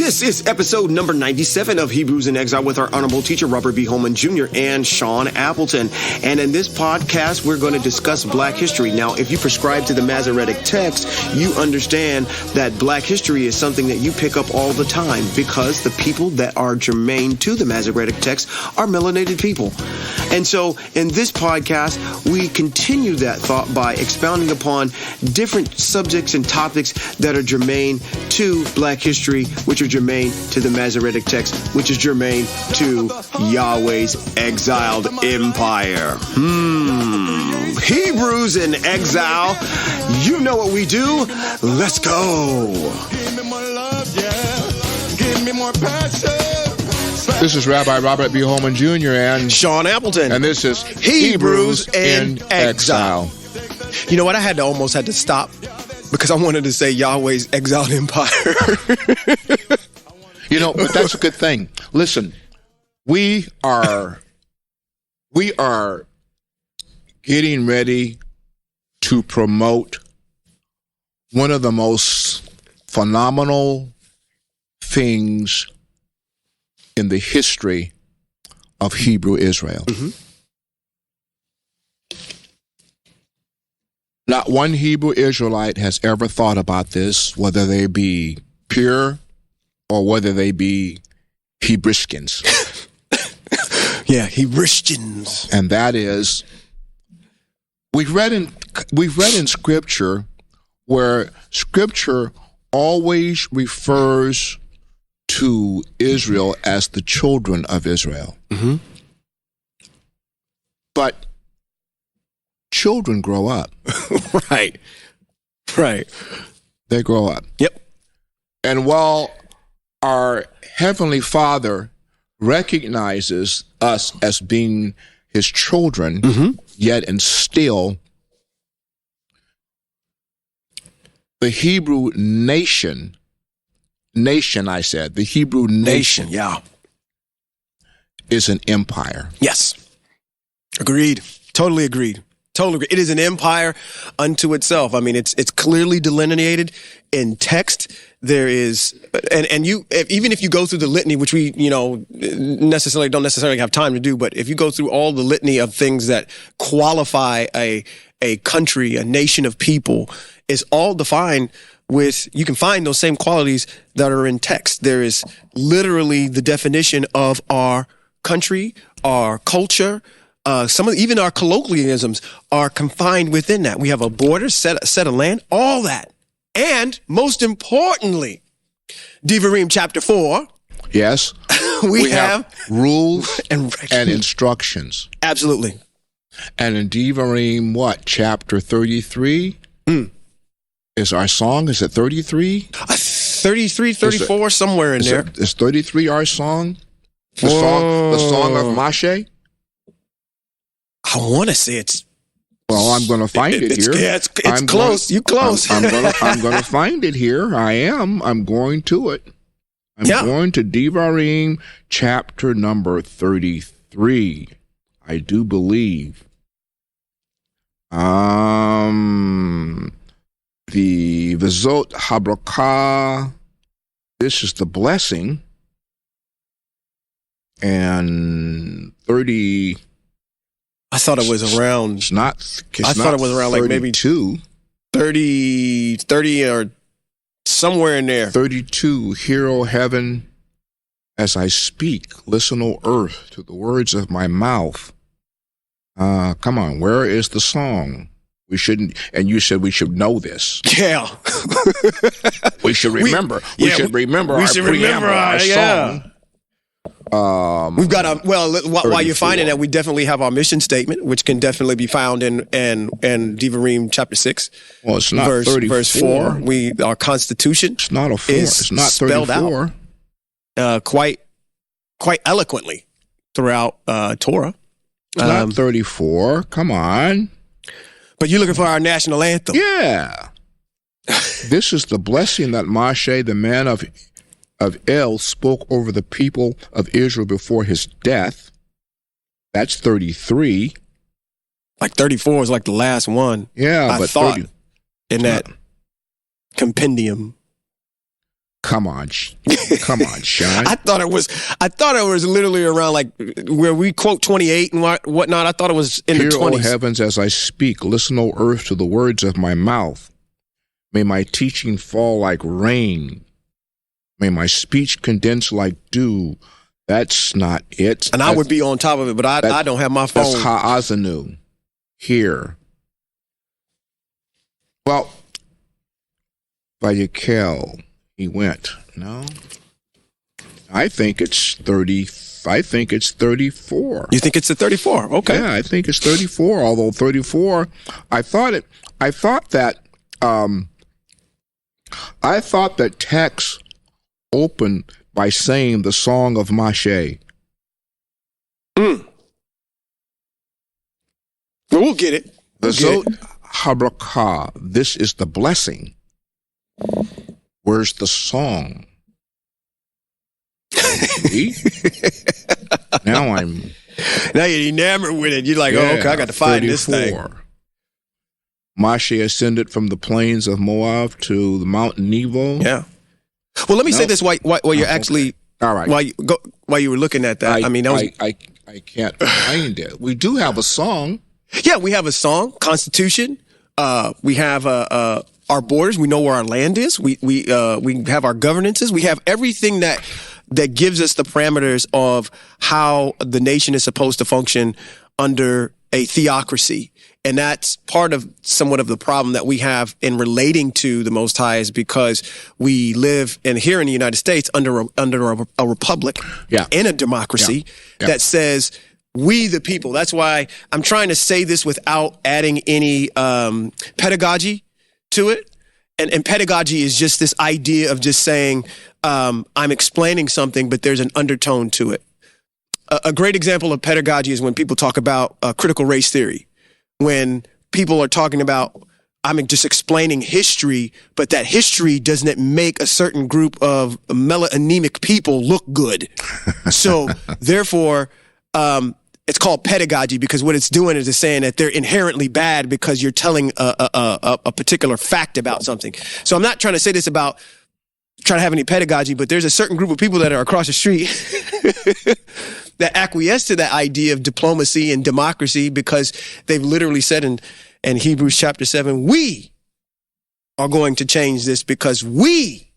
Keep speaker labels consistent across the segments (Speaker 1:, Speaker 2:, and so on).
Speaker 1: This is episode number 97 of Hebrews in Exile with our honorable teacher, Robert B. Holman Jr. and Sean Appleton. And in this podcast, we're going to discuss Black history. Now, if you prescribe to the Masoretic text, you understand that Black history is something that you pick up all the time because the people that are germane to the Masoretic text are melanated people. And so in this podcast, we continue that thought by expounding upon different subjects and topics that are germane to Black history, which are germane to the Masoretic text, which is germane to Yahweh's exiled empire. Hebrews in exile. You know what we do. Let's go. Give me more love, yeah. Give me more passion.
Speaker 2: This is Rabbi Robert B. Holman Jr. and
Speaker 1: Sean Appleton.
Speaker 2: And this is
Speaker 1: Hebrews in Exile. You know what? I almost had to stop because I wanted to say Yahweh's exiled empire.
Speaker 2: You know, but that's a good thing. Listen, we are getting ready to promote one of the most phenomenal things in the history of Hebrew Israel. Mm-hmm. Not one Hebrew Israelite has ever thought about this, whether they be pure or whether they be Hebriskins.
Speaker 1: Yeah, Hebriskins.
Speaker 2: And that is, we've read in Scripture where Scripture always refers to Israel as the children of Israel. Mm-hmm. But children grow up.
Speaker 1: Right.
Speaker 2: They grow up.
Speaker 1: Yep.
Speaker 2: And while our Heavenly Father recognizes us as being his children, mm-hmm. yet and still, the Hebrew nation, the Hebrew nation,
Speaker 1: yeah,
Speaker 2: is an empire.
Speaker 1: Yes. Agreed. Totally agreed. It is an empire unto itself. I mean, it's clearly delineated in text. There is, and you, even if you go through the litany, which we, don't necessarily have time to do, but if you go through all the litany of things that qualify a country, a nation of people, is all defined with, you can find those same qualities that are in text. There is literally the definition of our country, our culture. Even our colloquialisms are confined within that. We have a border, set of land, all that. And most importantly, Devarim chapter 4.
Speaker 2: Yes. we have rules and instructions.
Speaker 1: Absolutely.
Speaker 2: And in Devarim, chapter 33 is our song? Is it 33?
Speaker 1: 33, 34, somewhere in there.
Speaker 2: Is 33 our song? The song of Moshe?
Speaker 1: I want to say it's.
Speaker 2: Well, I'm going to find it here.
Speaker 1: It's close. You close.
Speaker 2: I'm going to find it here. I am. I'm going to it. Going to Devarim chapter number 33. I do believe. The Vizot Habrakah. This is the blessing. And 30.
Speaker 1: I thought it was around.
Speaker 2: I
Speaker 1: thought it was around 32. Like maybe 30 or somewhere in there.
Speaker 2: 32. Hear, O heaven, as I speak. Listen, O earth, to the words of my mouth. Come on, where is the song? We shouldn't, and you said we should know this.
Speaker 1: Yeah.
Speaker 2: We should remember. We should remember our preamble, our song.
Speaker 1: We've got while you're finding that, we definitely have our mission statement, which can definitely be found in Devarim chapter 6.
Speaker 2: Well, it's not
Speaker 1: verse 4. Our Constitution.
Speaker 2: It's not a 4. It's not 34.
Speaker 1: Spelled out, quite eloquently throughout Torah.
Speaker 2: It's not 34. Come on.
Speaker 1: But you're looking for our national anthem.
Speaker 2: Yeah. This is the blessing that Moshe, the man of El, spoke over the people of Israel before his death. That's 33.
Speaker 1: Like 34 is like the last one.
Speaker 2: Yeah,
Speaker 1: I thought in that compendium.
Speaker 2: Come on, Sean.
Speaker 1: I thought it was literally around like where we quote 28 and whatnot. I thought it was in
Speaker 2: Hear,
Speaker 1: the 20s.
Speaker 2: O heavens, as I speak. Listen, O earth, to the words of my mouth. May my teaching fall like rain. May my speech condense like dew. That's not it.
Speaker 1: And I would be on top of it, but I don't have my phone.
Speaker 2: That's Ha'azanu. Here. Well, Vayekel, he went. No? I think it's 30. I think it's 34.
Speaker 1: You think it's the 34? Okay.
Speaker 2: Yeah, I think it's 34. Although 34, I thought that text opened by saying the song of Mashe.
Speaker 1: Well, we'll get it.
Speaker 2: The Zot Habrakah, this is the blessing. Where's the song? Now
Speaker 1: you're enamored with it. You're like, oh, okay, I got to find 34. This thing.
Speaker 2: Mashe ascended from the plains of Moab to the mountain Nebo.
Speaker 1: Yeah. Well, let me say this while you're actually
Speaker 2: all right.
Speaker 1: While you were looking at that.
Speaker 2: I can't find it. We do have a song.
Speaker 1: Yeah, we have a song, Constitution. We have our borders. We know where our land is. We have our governances. We have everything that gives us the parameters of how the nation is supposed to function under a theocracy. And that's part of somewhat of the problem that we have in relating to the Most High, is because we live here in the United States under a republic, in a democracy that says we the people. That's why I'm trying to say this without adding any pedagogy to it. And pedagogy is just this idea of just saying I'm explaining something, but there's an undertone to it. A great example of pedagogy is when people talk about critical race theory. When people are talking about, I'm just explaining history, but that history doesn't make a certain group of melanemic people look good. So therefore, it's called pedagogy, because what it's doing is it's saying that they're inherently bad because you're telling a particular fact about something. So I'm not trying to say this about trying to have any pedagogy, but there's a certain group of people that are across the street that acquiesce to that idea of diplomacy and democracy, because they've literally said in Hebrews chapter 7, we are going to change this because we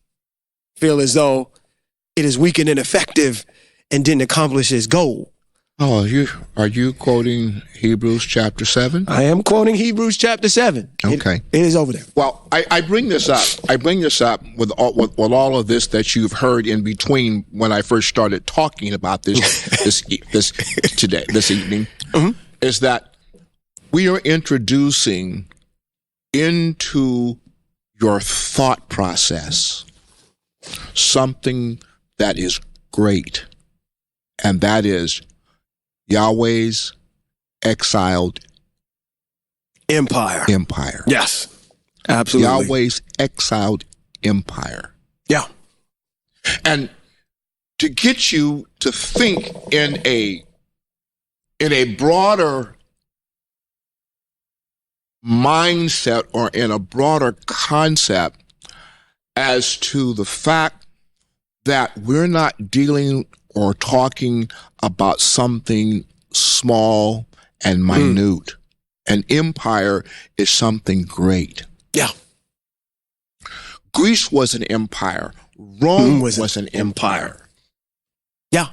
Speaker 1: feel as though it is weak and ineffective and didn't accomplish its goal.
Speaker 2: Oh, are you quoting Hebrews chapter 7?
Speaker 1: I am quoting Hebrews chapter 7.
Speaker 2: Okay.
Speaker 1: It is over there.
Speaker 2: Well, I bring this up. I bring this up with all of this that you've heard in between when I first started talking about this this evening, is that we are introducing into your thought process something that is great, and that is Yahweh's exiled
Speaker 1: empire. Yes, absolutely.
Speaker 2: Yahweh's exiled empire.
Speaker 1: Yeah.
Speaker 2: And to get you to think in a broader mindset or in a broader concept as to the fact that we're not dealing or talking about something small and minute. An empire is something great.
Speaker 1: Yeah.
Speaker 2: Greece was an empire. Rome was an empire.
Speaker 1: Yeah.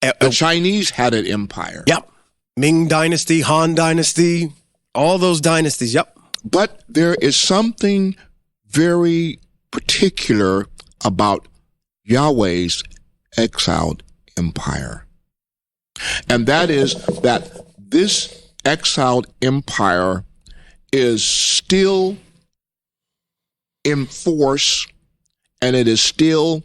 Speaker 2: The Chinese had an empire.
Speaker 1: Yep. Ming Dynasty, Han Dynasty, all those dynasties. Yep.
Speaker 2: But there is something very particular about Yahweh's exiled empire. And that is that this exiled empire is still in force, and it is still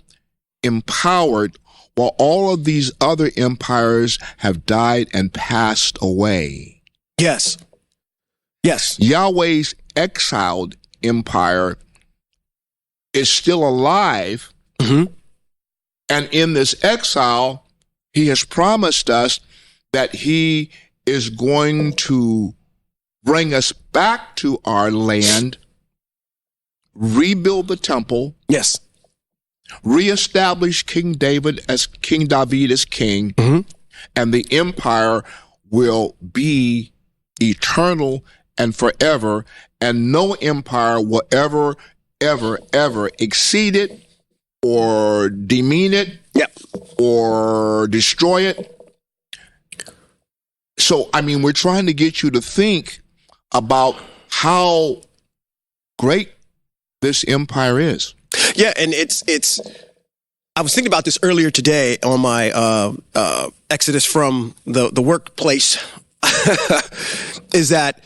Speaker 2: empowered, while all of these other empires have died and passed away.
Speaker 1: Yes. Yes.
Speaker 2: Yahweh's exiled empire is still alive. And in this exile, he has promised us that he is going to bring us back to our land, rebuild the temple.
Speaker 1: Yes.
Speaker 2: reestablish King David as king, and the empire will be eternal and forever, and no empire will ever exceed it or demean it or destroy it. So, I mean, we're trying to get you to think about how great this empire is.
Speaker 1: Yeah, and it's. I was thinking about this earlier today on my exodus from the workplace. Is that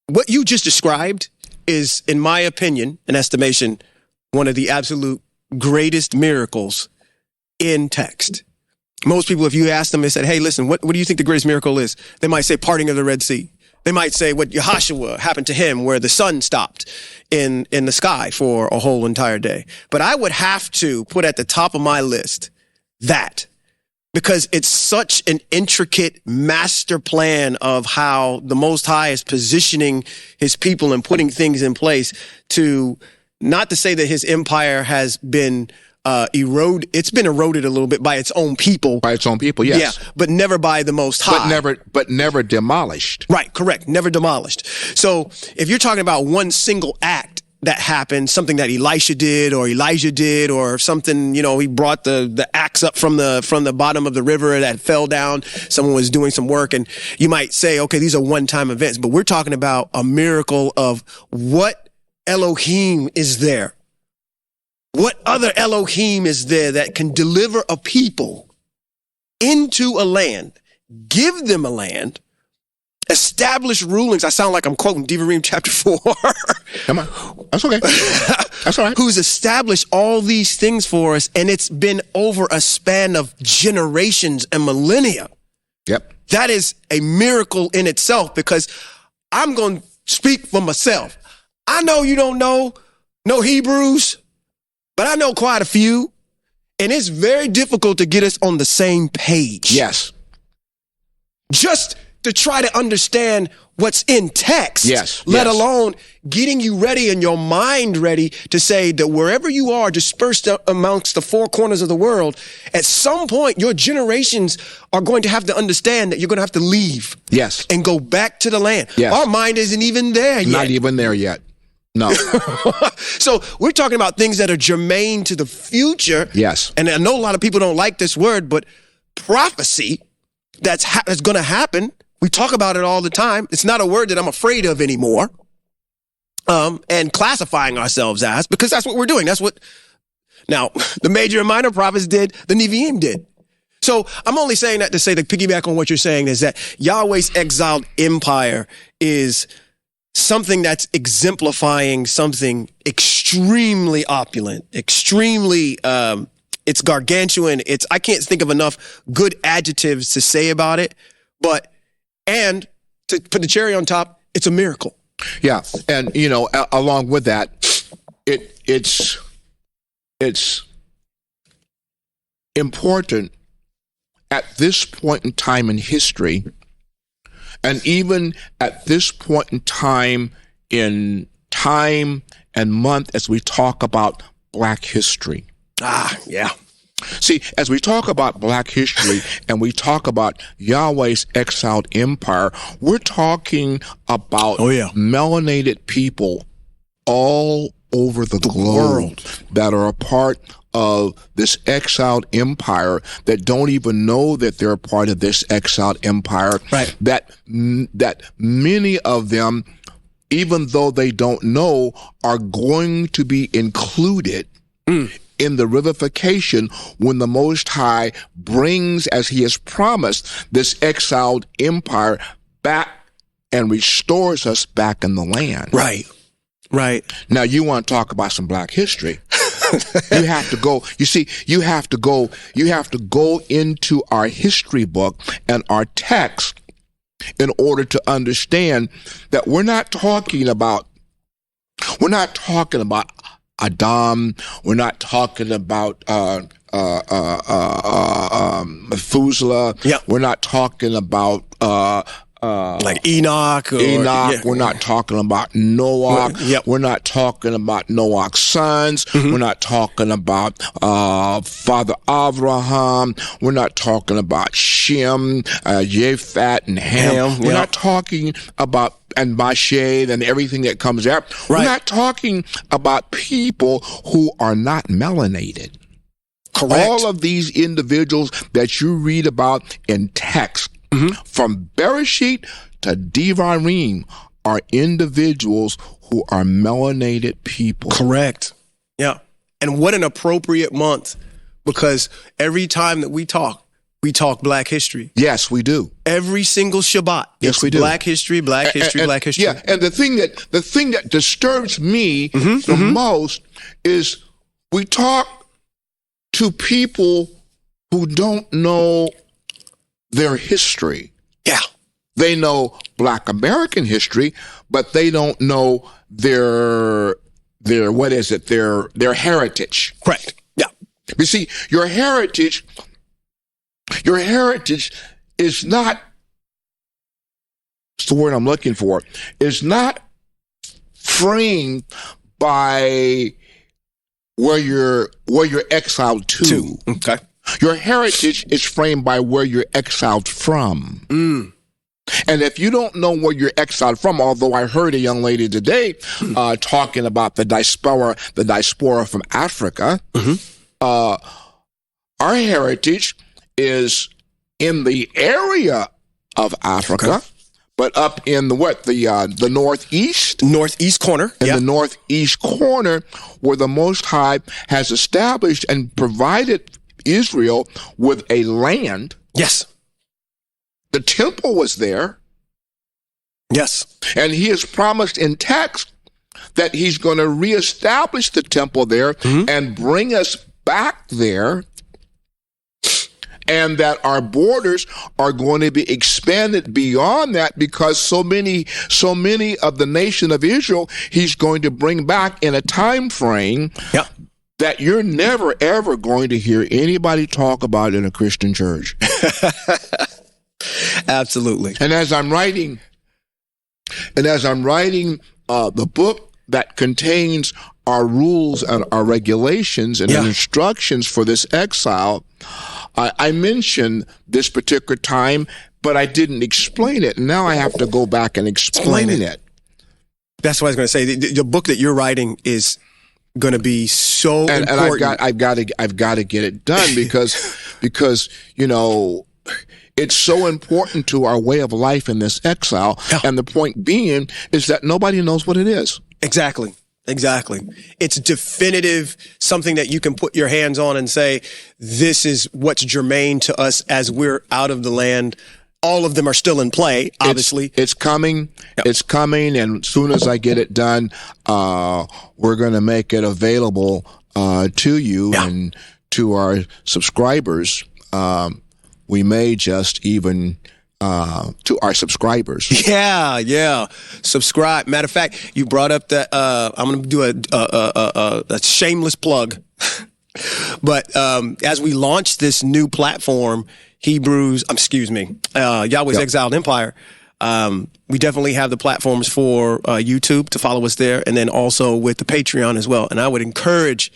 Speaker 1: what you just described is, in my opinion and estimation, one of the absolute greatest miracles in text. Most people, if you ask them, they said, hey, listen, what do you think the greatest miracle is? They might say parting of the Red Sea. They might say what Yahshua happened to him, where the sun stopped in the sky for a whole entire day. But I would have to put at the top of my list that, because it's such an intricate master plan of how the Most High is positioning his people and putting things in place to, not to say that his empire has been eroded. It's been eroded a little bit by its own people.
Speaker 2: By its own people, yes.
Speaker 1: Yeah, but never by the Most High.
Speaker 2: But never demolished.
Speaker 1: Right, correct. Never demolished. So if you're talking about one single act that happened, something that Elisha did or Elijah did, or something, he brought the axe up from the bottom of the river that fell down. Someone was doing some work, and you might say, okay, these are one-time events. But we're talking about a miracle of what Elohim is there. What other Elohim is there that can deliver a people into a land, give them a land, establish rulings? I sound like I'm quoting Devarim chapter 4.
Speaker 2: Come on. That's okay. That's all right.
Speaker 1: Who's established all these things for us, and it's been over a span of generations and millennia.
Speaker 2: Yep.
Speaker 1: That is a miracle in itself, because I'm going to speak for myself. I know you don't know no Hebrews, but I know quite a few, and it's very difficult to get us on the same page.
Speaker 2: Yes.
Speaker 1: Just to try to understand what's in text,
Speaker 2: yes,
Speaker 1: let alone getting you ready and your mind ready to say that wherever you are dispersed amongst the four corners of the world, at some point your generations are going to have to understand that you're going to have to leave.
Speaker 2: Yes.
Speaker 1: And go back to the land.
Speaker 2: Yes.
Speaker 1: Our mind isn't even there yet.
Speaker 2: Not even there yet. No.
Speaker 1: So we're talking about things that are germane to the future.
Speaker 2: Yes.
Speaker 1: And I know a lot of people don't like this word, but prophecy that's going to happen. We talk about it all the time. It's not a word that I'm afraid of anymore. And classifying ourselves as, because that's what we're doing. That's what, now, the major and minor prophets did, the Nevi'im did. So I'm only saying that to say, to piggyback on what you're saying, is that Yahweh's exiled empire is something that's exemplifying something extremely opulent, extremely, it's gargantuan. I can't think of enough good adjectives to say about it, and to put the cherry on top, it's a miracle.
Speaker 2: Yeah. And, along with that, it's important at this point in time in history, and even at this point in time and month, as we talk about Black history.
Speaker 1: Yeah.
Speaker 2: See, as we talk about Black history and we talk about Yahweh's exiled empire, we're talking about melanated people all over the globe that are a part of this exiled empire, that don't even know that they're a part of this exiled empire.
Speaker 1: Right.
Speaker 2: That many of them, even though they don't know, are going to be included in the revivification when the Most High brings, as he has promised, this exiled empire back and restores us back in the land.
Speaker 1: Right. Right.
Speaker 2: Now, you want to talk about some Black history. You have to go into our history book and our text in order to understand that we're not talking about Adam. We're not talking about Methuselah.
Speaker 1: Yep.
Speaker 2: We're not talking about
Speaker 1: like Enoch.
Speaker 2: Enoch. We're not talking about Noah. We're not talking about Noah's sons. We're not talking about Father Abraham. We're not talking about Shem, Japheth, and Ham. We're not talking about and Mashed and everything that comes out. Right. We're not talking about people who are not melanated.
Speaker 1: Correct.
Speaker 2: All of these individuals that you read about in text, from Bereshit to Devarim, are individuals who are melanated people.
Speaker 1: Correct. Yeah. And what an appropriate month, because every time that we talk Black history.
Speaker 2: Yes, we do.
Speaker 1: Every single Shabbat.
Speaker 2: Yes, we do.
Speaker 1: Black history, Black history, Black history.
Speaker 2: Yeah, and the thing that disturbs me the most is we talk to people who don't know their history.
Speaker 1: Yeah.
Speaker 2: They know Black American history, but they don't know their heritage.
Speaker 1: Correct. Yeah.
Speaker 2: You see, your heritage is not, what's the word I'm looking for, is not framed by where you're exiled to.
Speaker 1: Okay.
Speaker 2: Your heritage is framed by where you're exiled from. And if you don't know where you're exiled from, although I heard a young lady today talking about the diaspora from Africa, our heritage is in the area of Africa, but up in the northeast
Speaker 1: corner,
Speaker 2: in the northeast corner, where the Most High has established and provided Israel with a land.
Speaker 1: Yes.
Speaker 2: The temple was there.
Speaker 1: Yes.
Speaker 2: And he has promised in text that he's going to reestablish the temple there and bring us back there, and that our borders are going to be expanded beyond that, because so many of the nation of Israel he's going to bring back in a time frame that you're never ever going to hear anybody talk about in a Christian church.
Speaker 1: Absolutely.
Speaker 2: And as I'm writing the book that contains our rules and our regulations and instructions for this exile, I mentioned this particular time, but I didn't explain it. And now I have to go back and explain it.
Speaker 1: That's what I was going to say. The book that you're writing is going to be so important.
Speaker 2: And I've got to get it done because it's so important to our way of life in this exile. And the point being is that nobody knows what it is.
Speaker 1: Exactly. It's definitive, something that you can put your hands on and say, this is what's germane to us as we're out of the land. All of them are still in play, obviously.
Speaker 2: It's coming. Yep. It's coming. And as soon as I get it done, we're going to make it available to you and to our subscribers. We may just even to our subscribers.
Speaker 1: Yeah. Subscribe. Matter of fact, you brought up that I'm going to do a shameless plug. But as we launch this new platform, Yahweh's Exiled Empire, we definitely have the platforms for YouTube to follow us there, and then also with the Patreon as well. And I would encourage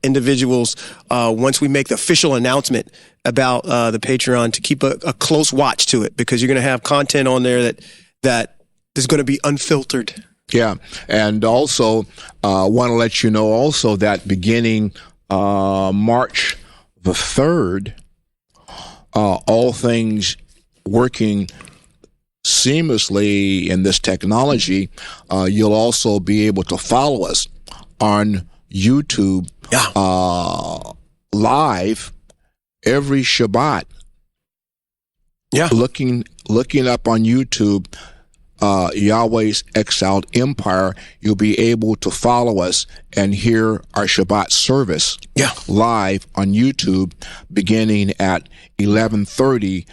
Speaker 1: individuals, once we make the official announcement about the Patreon, to keep a close watch to it, because you're going to have content on there that is going to be unfiltered.
Speaker 2: Yeah, and also want to let you know also that beginning March the 3rd, all things working seamlessly in this technology, you'll also be able to follow us on YouTube live every Shabbat.
Speaker 1: Yeah.
Speaker 2: Looking up on YouTube, Yahweh's Exiled Empire, you'll be able to follow us and hear our Shabbat service live on YouTube beginning at 11:30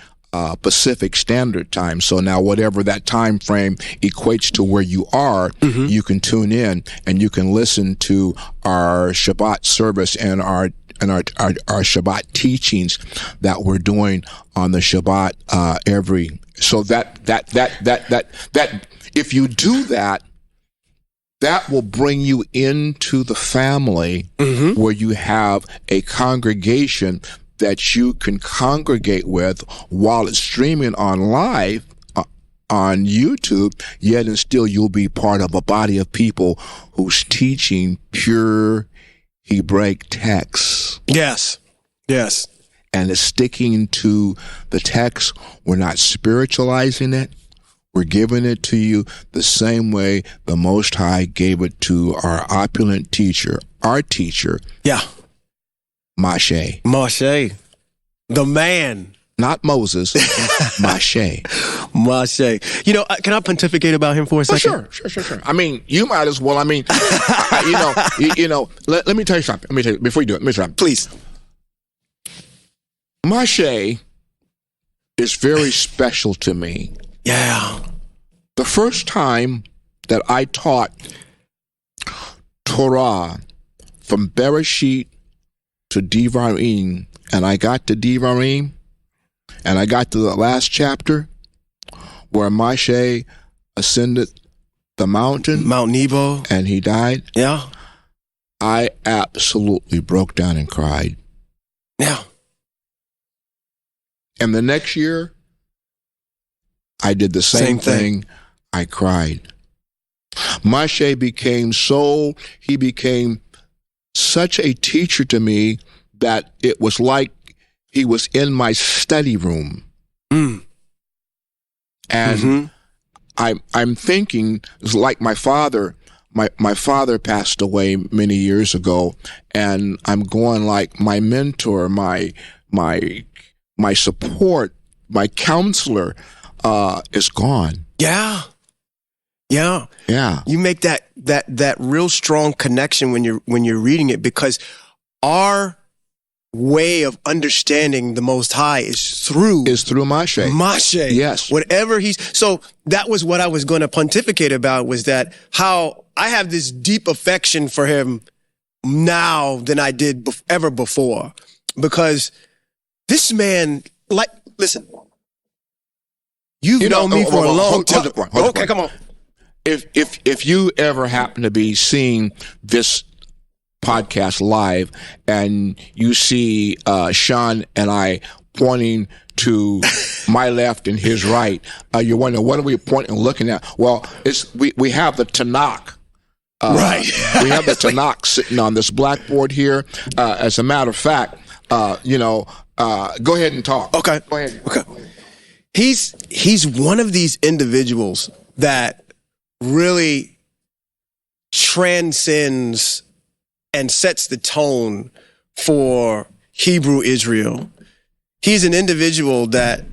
Speaker 2: Pacific Standard Time. So now whatever that time frame equates to where you are, you can tune in and you can listen to our Shabbat service and our Shabbat teachings that we're doing on the Shabbat So that if you do that, that will bring you into the family where you have a congregation that you can congregate with while it's streaming on live on YouTube, yet and still you'll be part of a body of people who's teaching pure Hebraic texts.
Speaker 1: Yes. Yes.
Speaker 2: And it's sticking to the text. We're not spiritualizing it. We're giving it to you the same way the Most High gave it to our opulent teacher, our teacher.
Speaker 1: Yeah.
Speaker 2: Moshe.
Speaker 1: Moshe. The man.
Speaker 2: Not Moses. Moshe.
Speaker 1: Moshe. You know, can I pontificate about him for a second?
Speaker 2: Sure. I mean, you might as well. I mean, let me tell you something. Before you do it, let me tell you something.
Speaker 1: Please.
Speaker 2: Moshe is very special to me.
Speaker 1: Yeah.
Speaker 2: The first time that I taught Torah from Bereshit to Devarim, and I got to Devarim, and I got to the last chapter where Moshe ascended the mountain,
Speaker 1: Mount Nebo,
Speaker 2: and he died.
Speaker 1: Yeah.
Speaker 2: I absolutely broke down and cried.
Speaker 1: Yeah.
Speaker 2: And the next year, I did the same thing. I cried. Moshe became such a teacher to me that it was like he was in my study room. And I'm thinking, it's like my father passed away many years ago, and I'm going like my mentor, my support, my counselor is gone.
Speaker 1: Yeah. You make that real strong connection when you're reading it, because our way of understanding the Most High is through
Speaker 2: Moshe.
Speaker 1: Moshe.
Speaker 2: Yes.
Speaker 1: So that was what I was going to pontificate about, was that how I have this deep affection for him now than I did ever before, because this man, listen, you've known me for a long time. Okay, come on.
Speaker 2: If you ever happen to be seeing this podcast live and you see Sean and I pointing to my left and his right, you're wondering, what are we pointing and looking at? Well, we have the Tanakh.
Speaker 1: Right.
Speaker 2: We have the Tanakh sitting on this blackboard here. As a matter of fact, go ahead and talk.
Speaker 1: Okay.
Speaker 2: Go ahead.
Speaker 1: Okay. He's one of these individuals that really transcends and sets the tone for Hebrew Israel. He's an individual that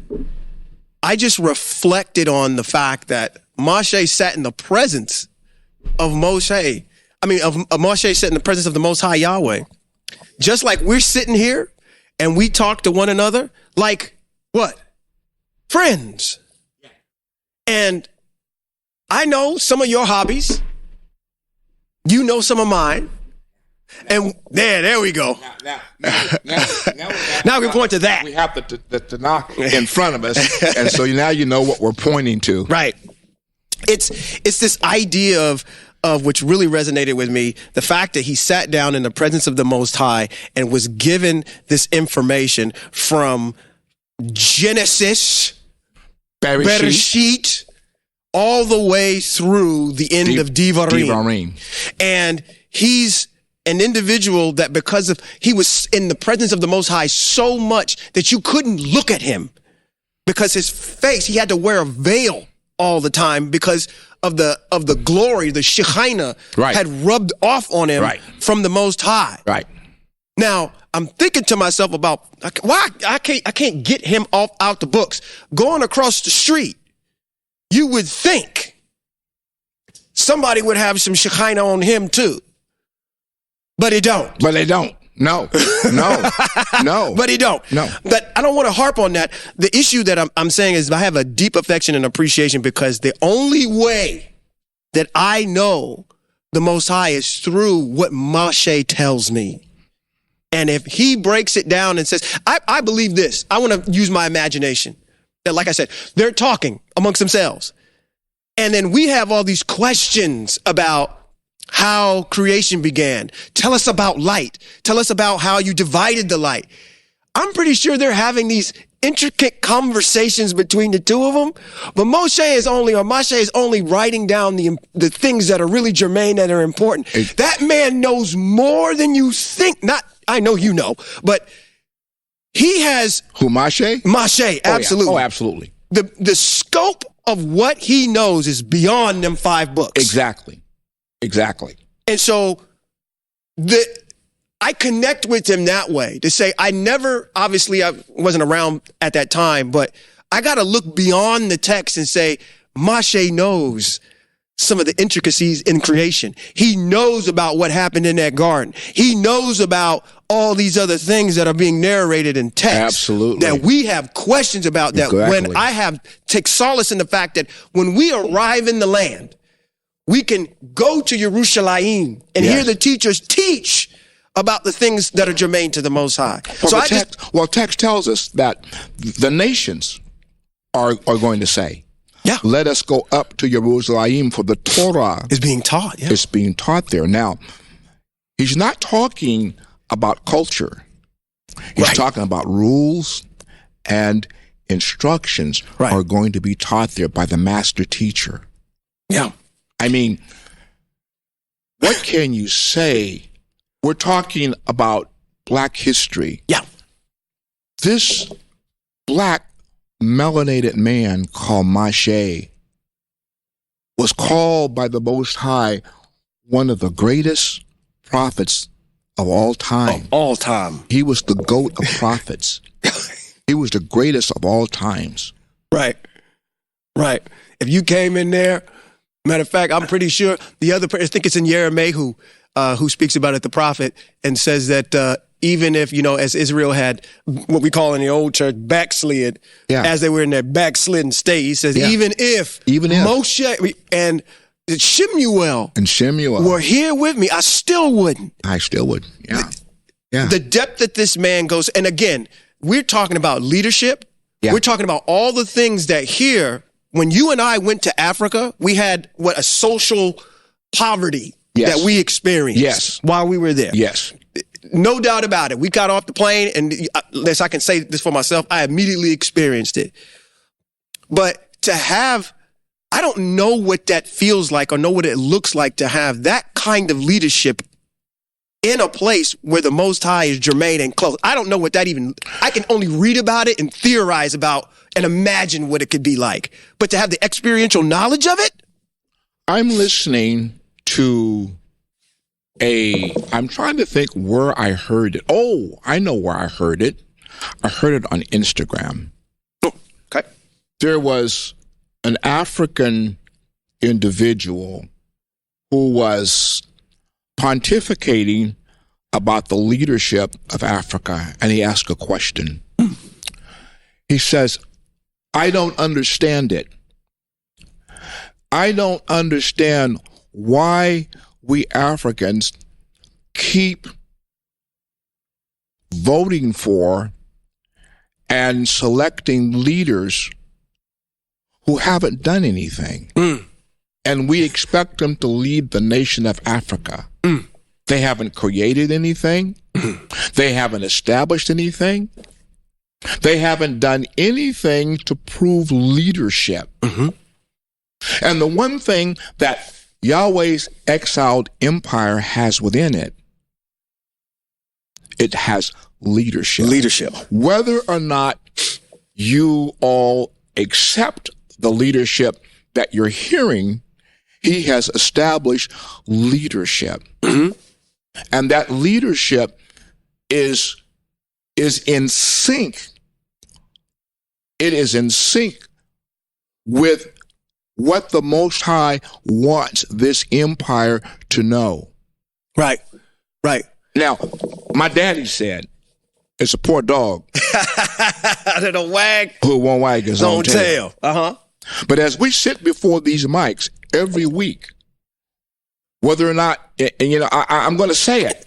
Speaker 1: I just reflected on the fact that Moshe sat in the presence of Moshe. Moshe sat in the presence of the Most High Yahweh. Just like we're sitting here and we talk to one another like what? Friends. And I know some of your hobbies. You know some of mine. And there we go. Now we can point to that.
Speaker 2: We have the Tanakh in front of us, and so now you know what we're pointing to.
Speaker 1: Right. It's this idea of which really resonated with me, the fact that he sat down in the presence of the Most High and was given this information from Genesis, Bereshit, all the way through the end of Devarim. And he's an individual that because he was in the presence of the Most High so much that you couldn't look at him because his face, he had to wear a veil all the time because of the glory, the Shekinah had rubbed off on him from the Most High.
Speaker 2: Right.
Speaker 1: Now, I'm thinking to myself about why I can't get him out the books. Going across the street, you would think somebody would have some Shekinah on him too. But he don't.
Speaker 2: But they don't. No.
Speaker 1: But he don't.
Speaker 2: No.
Speaker 1: But I don't want to harp on that. The issue that I'm saying is I have a deep affection and appreciation because the only way that I know the Most High is through what Moshe tells me. And if he breaks it down and says, I believe this, I want to use my imagination. that, like I said, they're talking amongst themselves. And then we have all these questions about how creation began. Tell us about light. Tell us about how you divided the light. I'm pretty sure they're having these intricate conversations between the two of them, but Moshe is only writing down the things that are really germane, that are important. That man knows more than you think. I know you know, but he has...
Speaker 2: Who, Moshe?
Speaker 1: Moshe, absolutely.
Speaker 2: Oh, absolutely.
Speaker 1: The scope of what he knows is beyond them 5 books.
Speaker 2: Exactly.
Speaker 1: And so I connect with him that way to say, I wasn't around at that time, but I got to look beyond the text and say, Moshe knows some of the intricacies in creation. He knows about what happened in that garden. He knows about all these other things that are being narrated in text.
Speaker 2: Absolutely.
Speaker 1: That we have questions about, that when I take solace in the fact that when we arrive in the land, we can go to Yerushalayim and hear the teachers teach about the things that are germane to the Most High.
Speaker 2: Text tells us that the nations are going to say, let us go up to Jerusalem, for the Torah
Speaker 1: is being taught. Yeah.
Speaker 2: It's being taught there. Now, he's not talking about culture. He's talking about rules and instructions are going to be taught there by the master teacher.
Speaker 1: Yeah.
Speaker 2: I mean, what can you say? We're talking about black history.
Speaker 1: Yeah.
Speaker 2: This black melanated man called Moshe was called by the Most High one of the greatest prophets of all time.
Speaker 1: Of all time.
Speaker 2: He was the GOAT of prophets. He was the greatest of all times.
Speaker 1: Right. If you came in there, matter of fact, I'm pretty sure I think it's in Jeremiah who speaks about it, the prophet, and says that even if, as Israel had what we call in the old church backslid, as they were in their backslidden state, he says, even if Moshe and Shemuel were here with me, I still wouldn't. Yeah. The depth that this man goes, and again, we're talking about leadership. Yeah. We're talking about all the things that here, when you and I went to Africa, we had a social poverty that we experienced while we were there.
Speaker 2: Yes.
Speaker 1: No doubt about it. We got off the plane, and unless I can say this for myself, I immediately experienced it. But I don't know what that feels like or know what it looks like to have that kind of leadership in a place where the Most High is germane and close. I don't know what that I can only read about it and theorize about and imagine what it could be like. But to have the experiential knowledge of it?
Speaker 2: I'm listening to I'm trying to think where I heard it. Oh, I know where I heard it. I heard it on Instagram.
Speaker 1: Oh, okay.
Speaker 2: There was an African individual who was pontificating about the leadership of Africa, and he asked a question. He says, I don't understand it. I don't understand why we Africans keep voting for and selecting leaders who haven't done anything. And we expect them to lead the nation of Africa. They haven't created anything. They haven't established anything. They haven't done anything to prove leadership. And the one thing that Yahweh's exiled empire has within it, it has leadership. Whether or not you all accept the leadership that you're hearing, he has established leadership. And that leadership is in sync. It is in sync with what the Most High wants this empire to know. Right. Now, my daddy said, it's a poor dog
Speaker 1: that'll wag
Speaker 2: who won't wag his own tail. But as we sit before these mics every week, whether or not, and I'm going to say it,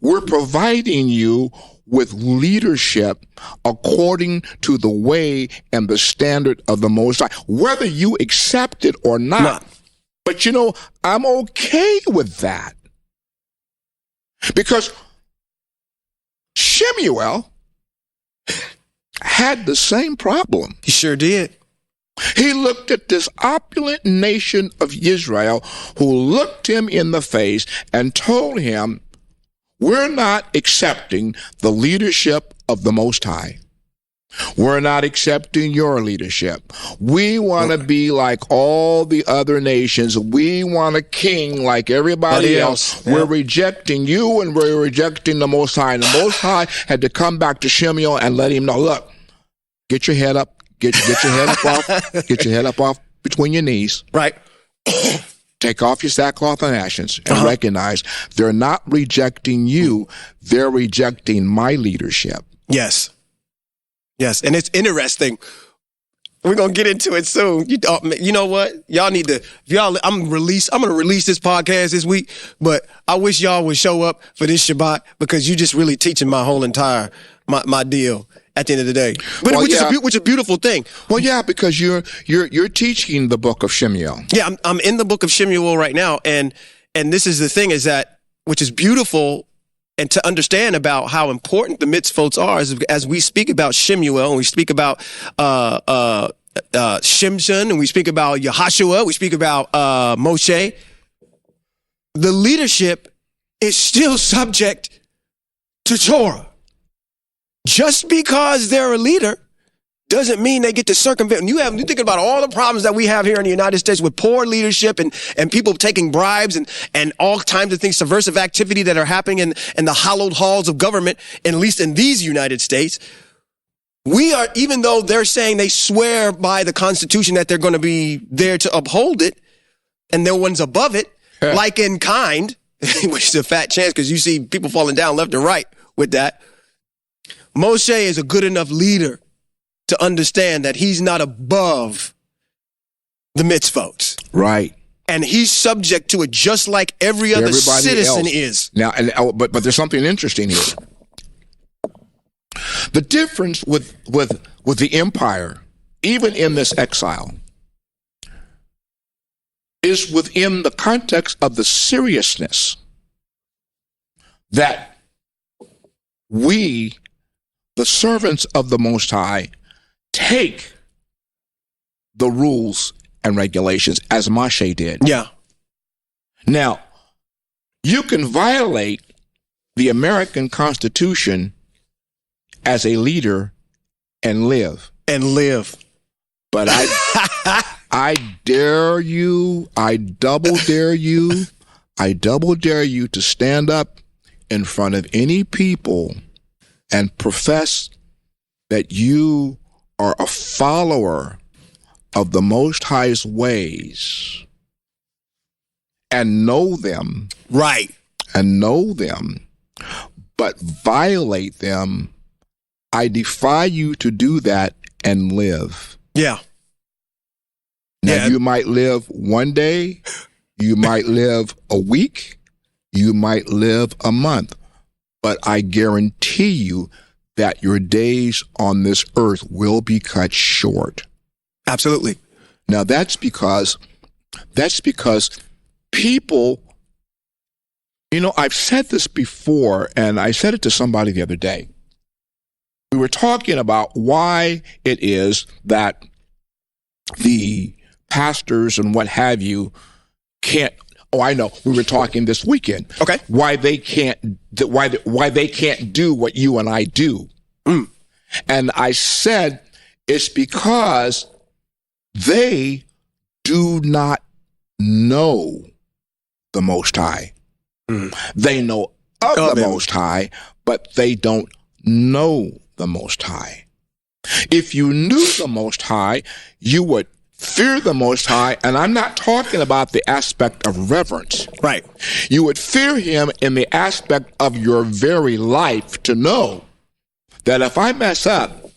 Speaker 2: we're providing you with leadership according to the way and the standard of the Most High, whether you accept it or not. But I'm okay with that. Because Shemuel had the same problem.
Speaker 1: He sure did.
Speaker 2: He looked at this opulent nation of Israel who looked him in the face and told him, we're not accepting the leadership of the Most High. We're not accepting your leadership. We want to be like all the other nations. We want a king like everybody else. Yeah. We're rejecting you, and we're rejecting the Most High. And the Most High had to come back to Shemuel and let him know, look, get your head up. Get your head up off. Get your head up off between your knees.
Speaker 1: Right.
Speaker 2: Take off your sackcloth and ashes and recognize they're not rejecting you. They're rejecting my leadership.
Speaker 1: Yes. Yes. And it's interesting. We're going to get into it soon. You know what? Y'all need to, I'm going to release this podcast this week, but I wish y'all would show up for this Shabbat because you just really teaching my whole entire, my deal at the end of the day. But which is a beautiful thing.
Speaker 2: Well, yeah, because you're teaching the book of Shemuel.
Speaker 1: Yeah, I'm in the book of Shemuel right now. And this is the thing is that, which is beautiful, and to understand about how important the mitzvot are as we speak about Shemuel and we speak about Shimshon and we speak about Yahashua, we speak about Moshe, the leadership is still subject to Torah. Just because they're a leader doesn't mean they get to circumvent. And you're thinking about all the problems that we have here in the United States with poor leadership and people taking bribes and all kinds of things, subversive activity that are happening in the hallowed halls of government, and at least in these United States. We are, even though they're saying they swear by the Constitution that they're going to be there to uphold it, and no one's above it, like in kind, which is a fat chance because you see people falling down left and right with that. Moshe is a good enough leader to understand that he's not above the mitzvot.
Speaker 2: Right.
Speaker 1: And he's subject to it just like everybody citizen else is.
Speaker 2: Now, but there's something interesting here. The difference with the empire, even in this exile, is within the context of the seriousness that we, the servants of the Most High, take the rules and regulations as Moshe did.
Speaker 1: Yeah.
Speaker 2: Now, you can violate the American Constitution as a leader and live. But I dare you, I double dare you to stand up in front of any people and profess that you are a follower of the Most High's ways and know them.
Speaker 1: Right.
Speaker 2: And know them, but violate them. I defy you to do that and live.
Speaker 1: Yeah.
Speaker 2: Now, you might live one day, you might live a week, you might live a month, but I guarantee you that your days on this earth will be cut short.
Speaker 1: Absolutely.
Speaker 2: Now, that's because people, I've said this before, and I said it to somebody the other day. We were talking about why it is that the pastors and what have you can't. Oh, I know. We were talking this weekend.
Speaker 1: Okay.
Speaker 2: Why they can't do what you and I do. And I said it's because they do not know the Most High. They know of the Most High, but they don't know the Most High. If you knew the Most High, you would fear the Most High, and I'm not talking about the aspect of reverence.
Speaker 1: Right.
Speaker 2: You would fear him in the aspect of your very life to know that if I mess up,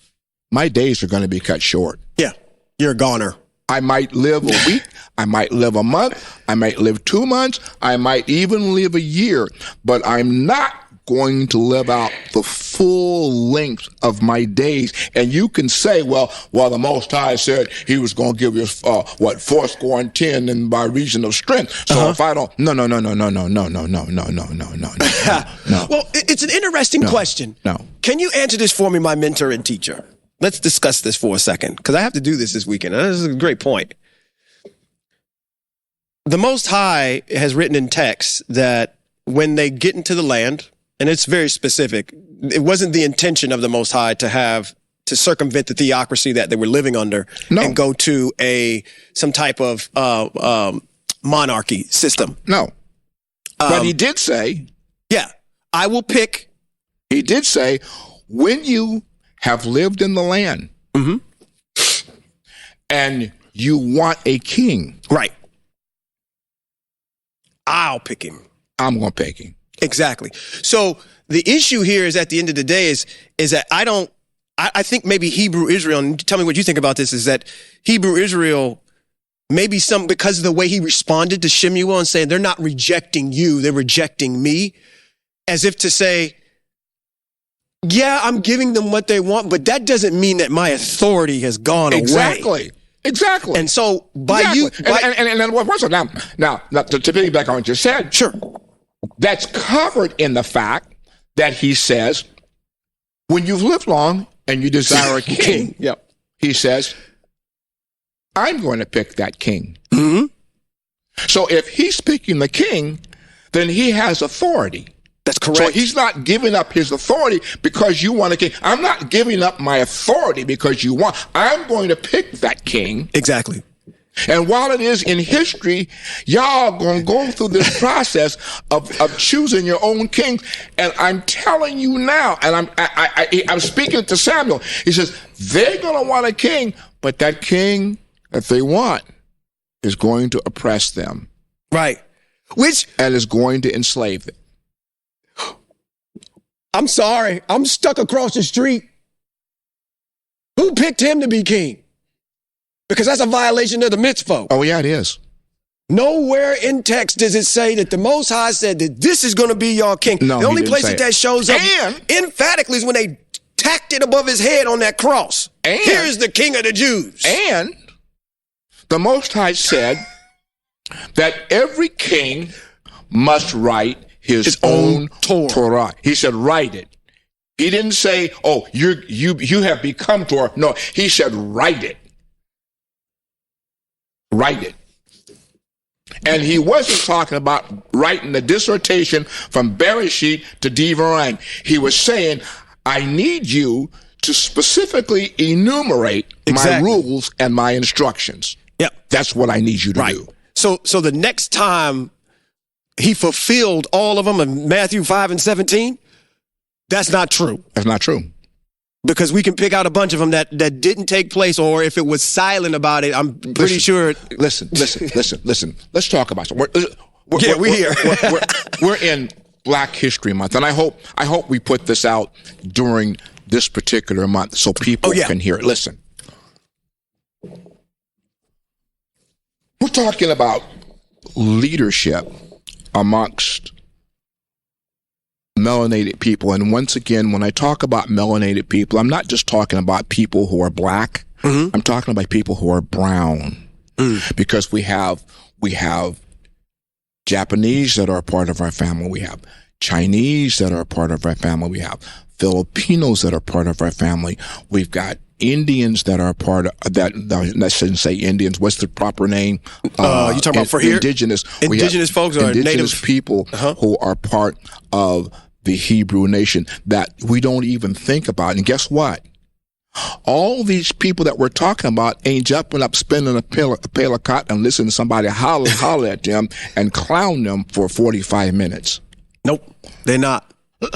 Speaker 2: my days are going to be cut short.
Speaker 1: Yeah, you're a goner.
Speaker 2: I might live a week, I might live a month, I might live 2 months, I might even live a year, but I'm not going to live out the full length of my days. And you can say, well, the Most High said he was going to give us, 410 and by reason of strength. So if I don't, no. Well,
Speaker 1: it's an interesting question.
Speaker 2: No.
Speaker 1: Can you answer this for me, my mentor and teacher? Let's discuss this for a second, because I have to do this weekend. This is a great point. The Most High has written in text that when they get into the land, and it's very specific, it wasn't the intention of the Most High to circumvent the theocracy that they were living under and go to some type of monarchy system.
Speaker 2: No. But he did say,
Speaker 1: I will pick.
Speaker 2: He did say, when you have lived in the land and you want a king.
Speaker 1: Right. I'll pick him.
Speaker 2: I'm going to pick him.
Speaker 1: Exactly. So the issue here is at the end of the day is that I think maybe Hebrew Israel, and tell me what you think about this, is that Hebrew Israel, maybe because of the way he responded to Shemuel and saying, they're not rejecting you, they're rejecting me, as if to say, yeah, I'm giving them what they want, but that doesn't mean that my authority has gone away.
Speaker 2: Exactly.
Speaker 1: And so
Speaker 2: and then what's it now to piggyback on what you said,
Speaker 1: sure,
Speaker 2: that's covered in the fact that he says, when you've lived long and you desire a king, he says, I'm going to pick that king.
Speaker 1: Mm-hmm.
Speaker 2: So if he's picking the king, then he has authority.
Speaker 1: That's correct.
Speaker 2: So he's not giving up his authority because you want a king. I'm not giving up my authority because you want. I'm going to pick that king.
Speaker 1: Exactly.
Speaker 2: And while it is in history, y'all going to go through this process of choosing your own king. And I'm telling you now, and I'm speaking to Samuel. He says, they're going to want a king, but that king that they want is going to oppress them.
Speaker 1: Right.
Speaker 2: And is going to enslave them.
Speaker 1: I'm sorry. I'm stuck across the street. Who picked him to be king? Because that's a violation of the mitzvah.
Speaker 2: Oh, yeah, it is.
Speaker 1: Nowhere in text does it say that the Most High said that this is going to be your king.
Speaker 2: No,
Speaker 1: the only place that shows up emphatically is when they tacked it above his head on that cross. And here's the King of the Jews.
Speaker 2: And the Most High said that every king must write his own Torah. He said, write it. He didn't say, oh, you have become Torah. No, he said, write it. Write it. And he wasn't talking about writing the dissertation from Bereshit to Devarim. He was saying, I need you to specifically enumerate my rules and my instructions.
Speaker 1: Yep.
Speaker 2: That's what I need you to do.
Speaker 1: So the next time he fulfilled all of them in Matthew 5 and 17, that's not true.
Speaker 2: That's not true.
Speaker 1: Because we can pick out a bunch of them that didn't take place, or if it was silent about it, I'm pretty sure.
Speaker 2: Listen. Let's talk about something.
Speaker 1: We're here.
Speaker 2: We're in Black History Month, and I hope we put this out during this particular month so people can hear it. Listen. We're talking about leadership amongst melanated people. And once again, when I talk about melanated people, I'm not just talking about people who are black. I'm talking about people who are brown. Because we have Japanese that are a part of our family. We have Chinese that are a part of our family. We have Filipinos that are part of our family. We've got Indians that are part of that. I shouldn't say Indians. What's the proper name?
Speaker 1: You talking about for here?
Speaker 2: Indigenous.
Speaker 1: Indigenous folks are
Speaker 2: indigenous
Speaker 1: native
Speaker 2: people who are part of the Hebrew nation that we don't even think about. And guess what? All these people that we're talking about ain't jumping up, spinning a pail of cotton and listening to somebody holler at them and clown them for 45 minutes.
Speaker 1: Nope, they're not.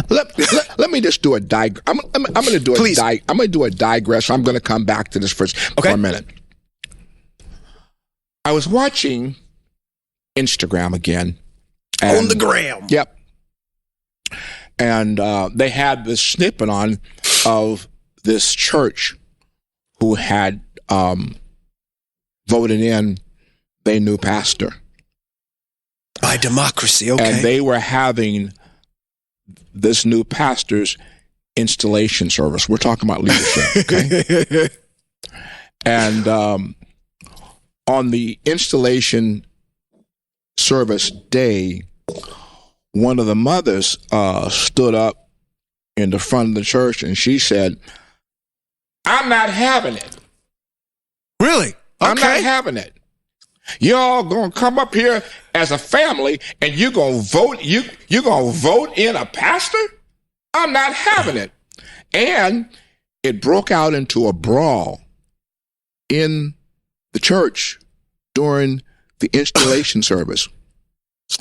Speaker 2: Let me just do a dig. I'm going to do a dig. I'm going to do a digress. I'm going to come back to this for a minute. I was watching Instagram again.
Speaker 1: On the gram.
Speaker 2: Yep. And they had this snippet on of this church who had voted in their new pastor.
Speaker 1: By democracy, okay.
Speaker 2: And they were having this new pastor's installation service. We're talking about leadership, okay? And on the installation service day, one of the mothers stood up in the front of the church and she said, "I'm not having it."
Speaker 1: Really? Okay.
Speaker 2: I'm not having it. Y'all gonna come up here as a family and you're gonna vote. You're gonna vote in a pastor? I'm not having it. And it broke out into a brawl in the church during the installation service.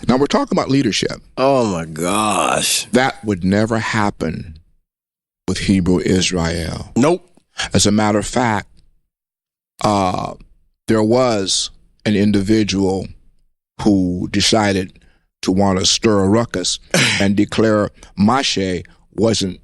Speaker 2: Now we're talking about leadership.
Speaker 1: Oh my gosh.
Speaker 2: That would never happen with Hebrew Israel.
Speaker 1: Nope.
Speaker 2: As a matter of fact, there was an individual who decided to want to stir a ruckus and declare Moshe wasn't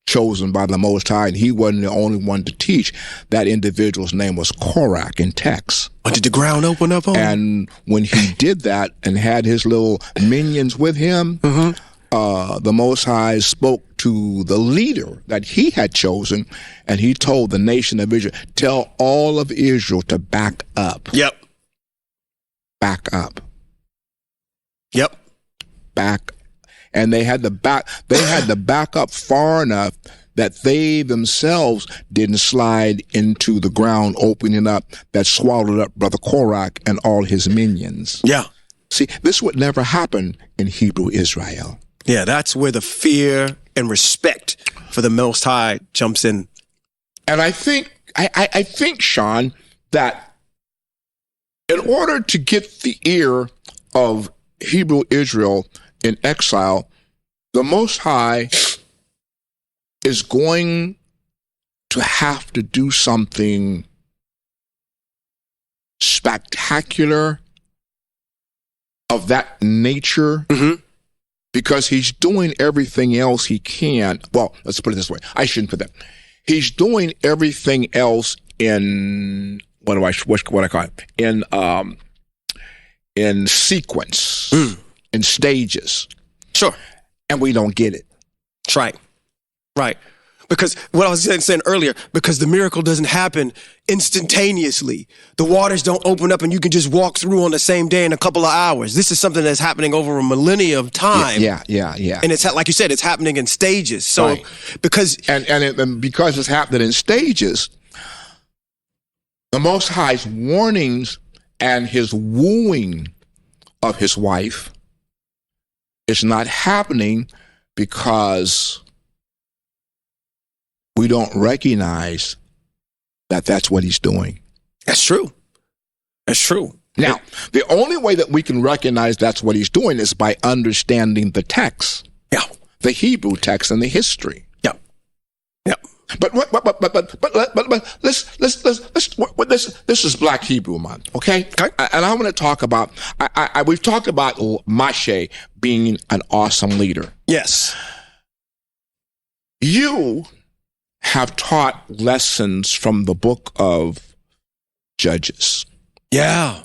Speaker 2: chosen by the Most High, and he wasn't the only one to teach. That individual's name was Korach in text.
Speaker 1: Oh, did the ground open up on him?
Speaker 2: And when he did that and had his little minions with him, the Most High spoke to the leader that he had chosen, and he told the nation of Israel, tell all of Israel to back up.
Speaker 1: Yep.
Speaker 2: Back up.
Speaker 1: Yep.
Speaker 2: Back. And they had to back up far enough that they themselves didn't slide into the ground opening up that swallowed up Brother Korach and all his minions.
Speaker 1: Yeah.
Speaker 2: See, this would never happen in Hebrew Israel.
Speaker 1: Yeah, that's where the fear and respect for the Most High jumps in.
Speaker 2: And I think, Sean, that in order to get the ear of Hebrew Israel in exile, the Most High is going to have to do something spectacular of that nature, because he's doing everything else he can. Well, let's put it this way. I shouldn't put that. He's doing everything else in what I call it? In sequence, in stages.
Speaker 1: Sure.
Speaker 2: And we don't get it.
Speaker 1: That's right. Right. Because what I was saying earlier, because the miracle doesn't happen instantaneously. The waters don't open up and you can just walk through on the same day in a couple of hours. This is something that's happening over a millennia of time.
Speaker 2: Yeah.
Speaker 1: And it's like you said, it's happening in stages. So
Speaker 2: right.
Speaker 1: because
Speaker 2: because it's happening in stages, the Most High's warnings and his wooing of his wife is not happening because we don't recognize that that's what he's doing.
Speaker 1: That's true. That's true.
Speaker 2: Now, the only way that we can recognize that's what he's doing is by understanding the text.
Speaker 1: Yeah.
Speaker 2: The Hebrew text and the history.
Speaker 1: Yeah. Yeah.
Speaker 2: But this is Black Hebrew Month, okay?
Speaker 1: Okay.
Speaker 2: And I want to talk about, we've talked about Moshe being an awesome leader.
Speaker 1: Yes.
Speaker 2: You have taught lessons from the book of Judges.
Speaker 1: Yeah.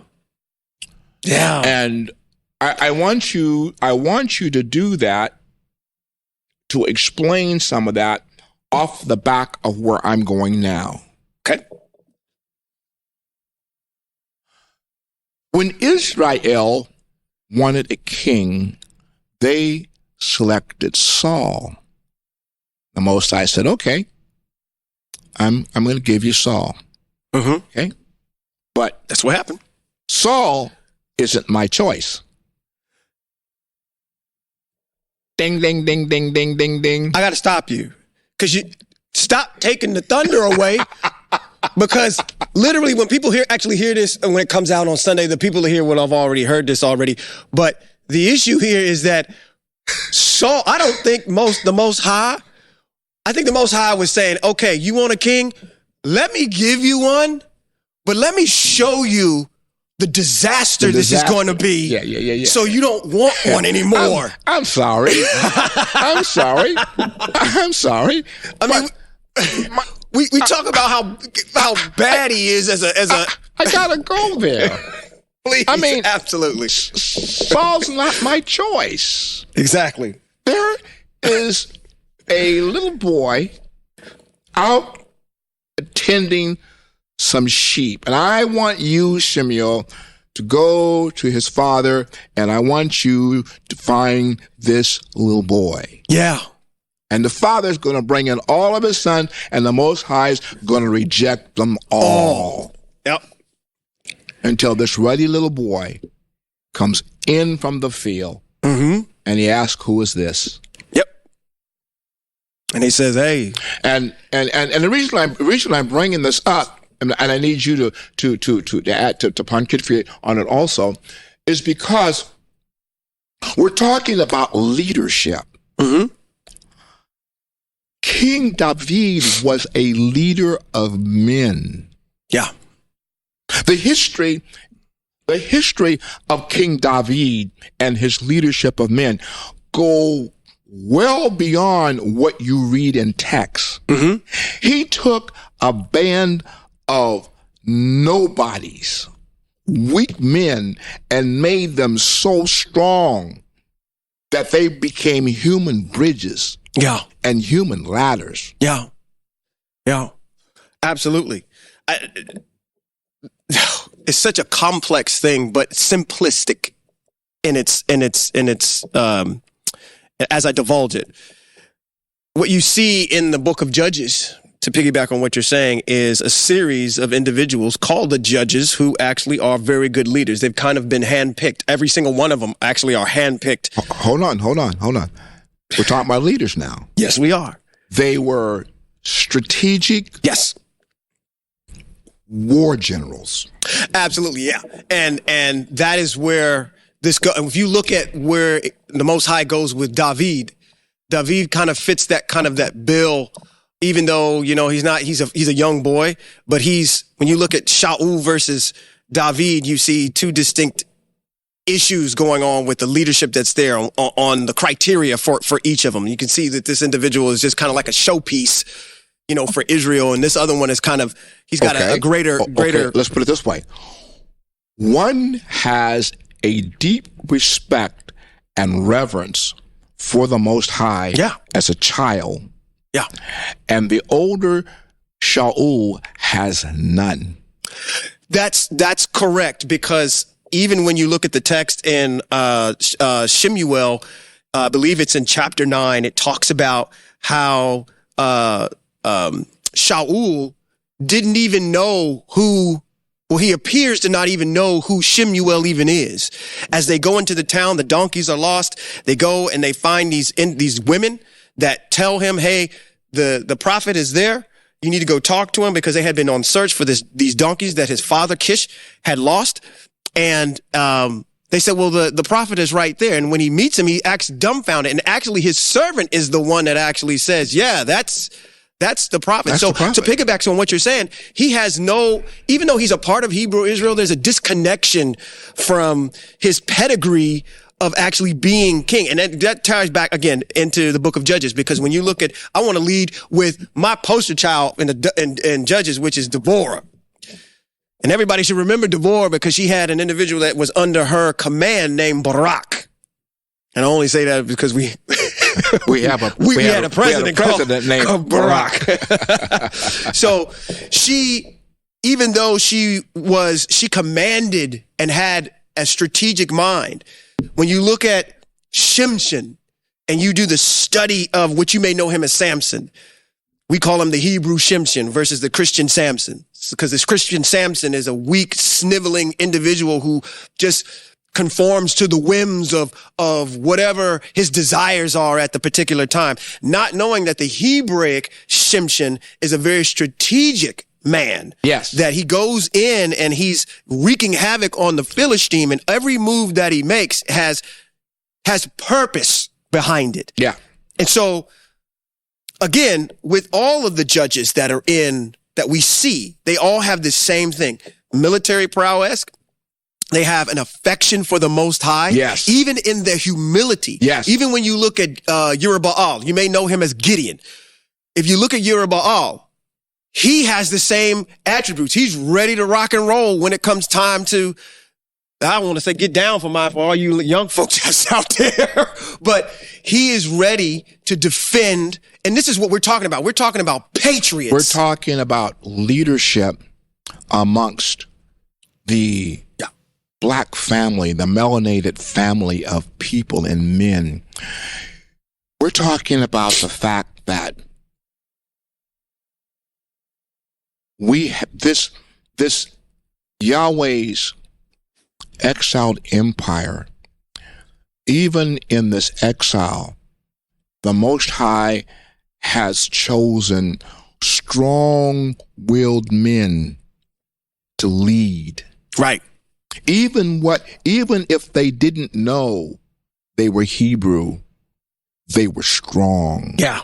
Speaker 1: Yeah.
Speaker 2: And I want you to do that, to explain some of that off the back of where I'm going now.
Speaker 1: Okay.
Speaker 2: When Israel wanted a king, they selected Saul. The Most High said, okay, I'm going to give you Saul. Okay? But
Speaker 1: that's what happened.
Speaker 2: Saul isn't my choice. Ding, ding, ding, ding, ding, ding, ding.
Speaker 1: I got to stop you. Because you stop taking the thunder away. Because literally when people actually hear this, and when it comes out on Sunday, the people here will have already heard this already. But the issue here is that Saul, I don't think the Most High, I think the Most High was saying, okay, you want a king? Let me give you one, but let me show you the disaster this is going to be.
Speaker 2: Yeah.
Speaker 1: So you don't want one anymore.
Speaker 2: I'm sorry. I'm sorry.
Speaker 1: I mean, we talk about how bad he is as a.
Speaker 2: I gotta go there.
Speaker 1: Please,
Speaker 2: I mean,
Speaker 1: absolutely.
Speaker 2: Saul's not my choice.
Speaker 1: Exactly.
Speaker 2: There is a little boy out attending some sheep. And I want you, Shemuel, to go to his father, and I want you to find this little boy.
Speaker 1: Yeah.
Speaker 2: And the father's going to bring in all of his sons, and the Most High is going to reject them all.
Speaker 1: Yep.
Speaker 2: Until this ruddy little boy comes in from the field, and he asks, "Who is this?"
Speaker 1: Yep. And he says, "Hey."
Speaker 2: And the reason I'm bringing this up, and I need you to add to pontificate on it also, is because we're talking about leadership. King David was a leader of men.
Speaker 1: Yeah.
Speaker 2: The history of King David and his leadership of men go well beyond what you read in text. He took a band of nobodies, weak men, and made them so strong that they became human bridges.
Speaker 1: Yeah.
Speaker 2: And human ladders.
Speaker 1: Yeah. Yeah. Absolutely. It's such a complex thing, but simplistic in its as I divulge it. What you see in the book of Judges, to piggyback on what you're saying, is a series of individuals called the judges who actually are very good leaders. They've kind of been handpicked. Every single one of them actually are handpicked.
Speaker 2: Hold on. We're talking about leaders now.
Speaker 1: Yes, we are.
Speaker 2: They were strategic.
Speaker 1: Yes.
Speaker 2: War generals.
Speaker 1: Absolutely, yeah. And that is where this goes. If you look at where the Most High goes with David kind of fits that bill, even though, he's a young boy, but when you look at Shaul versus David, you see two distinct issues going on with the leadership that's there on the criteria for each of them. You can see that this individual is just kind of like a showpiece, for Israel. And this other one is he's got a greater.
Speaker 2: Let's put it this way. One has a deep respect and reverence for the Most High as a child. Yeah. And the older Shaul has none.
Speaker 1: That's correct, because even when you look at the text in Shemuel, I believe it's in chapter 9, it talks about how Shaul didn't even know he appears to not even know who Shemuel even is. As they go into the town, the donkeys are lost. They go and they find these women that tell him, hey, the prophet is there. You need to go talk to him, because they had been on search for these donkeys that his father Kish had lost. And they said, well, the prophet is right there. And when he meets him, he acts dumbfounded. And actually, his servant is the one that actually says, yeah, that's the prophet.
Speaker 2: That's
Speaker 1: so
Speaker 2: the prophet.
Speaker 1: To piggyback on what you're saying, he has even though he's a part of Hebrew Israel, there's a disconnection from his pedigree of actually being king. And that ties back again into the book of Judges, because when you look at, I want to lead with my poster child in Judges, which is Deborah. And everybody should remember Deborah, because she had an individual that was under her command named Barak. And I only say that because we had a president named Barak. So even though she commanded and had a strategic mind, when you look at Shimshon and you do the study of what you may know him as Samson, we call him the Hebrew Shimshon versus the Christian Samson, because this Christian Samson is a weak, sniveling individual who just conforms to the whims of whatever his desires are at the particular time, not knowing that the Hebraic Shimshon is a very strategic man.
Speaker 2: Yes. That
Speaker 1: he goes in and he's wreaking havoc on the Philistine, and every move that he makes has purpose behind it.
Speaker 2: Yeah.
Speaker 1: And so, again, with all of the judges that we see, they all have the same thing. Military prowess. They have an affection for the Most High.
Speaker 2: Yes.
Speaker 1: Even in their humility.
Speaker 2: Yes.
Speaker 1: Even when you look at Yerubbaal, you may know him as Gideon. If you look at Yerubbaal, he has the same attributes. He's ready to rock and roll when it comes time to I want to say get down for all you young folks that's out there. But he is ready to defend. And this is what we're talking about. We're talking about patriots.
Speaker 2: We're talking about leadership amongst the black family, the melanated family of people and men. We're talking about the fact that this Yahweh's exiled empire, even in this exile, the Most High has chosen strong-willed men to lead.
Speaker 1: Right.
Speaker 2: Even if they didn't know they were Hebrew, they were strong.
Speaker 1: Yeah.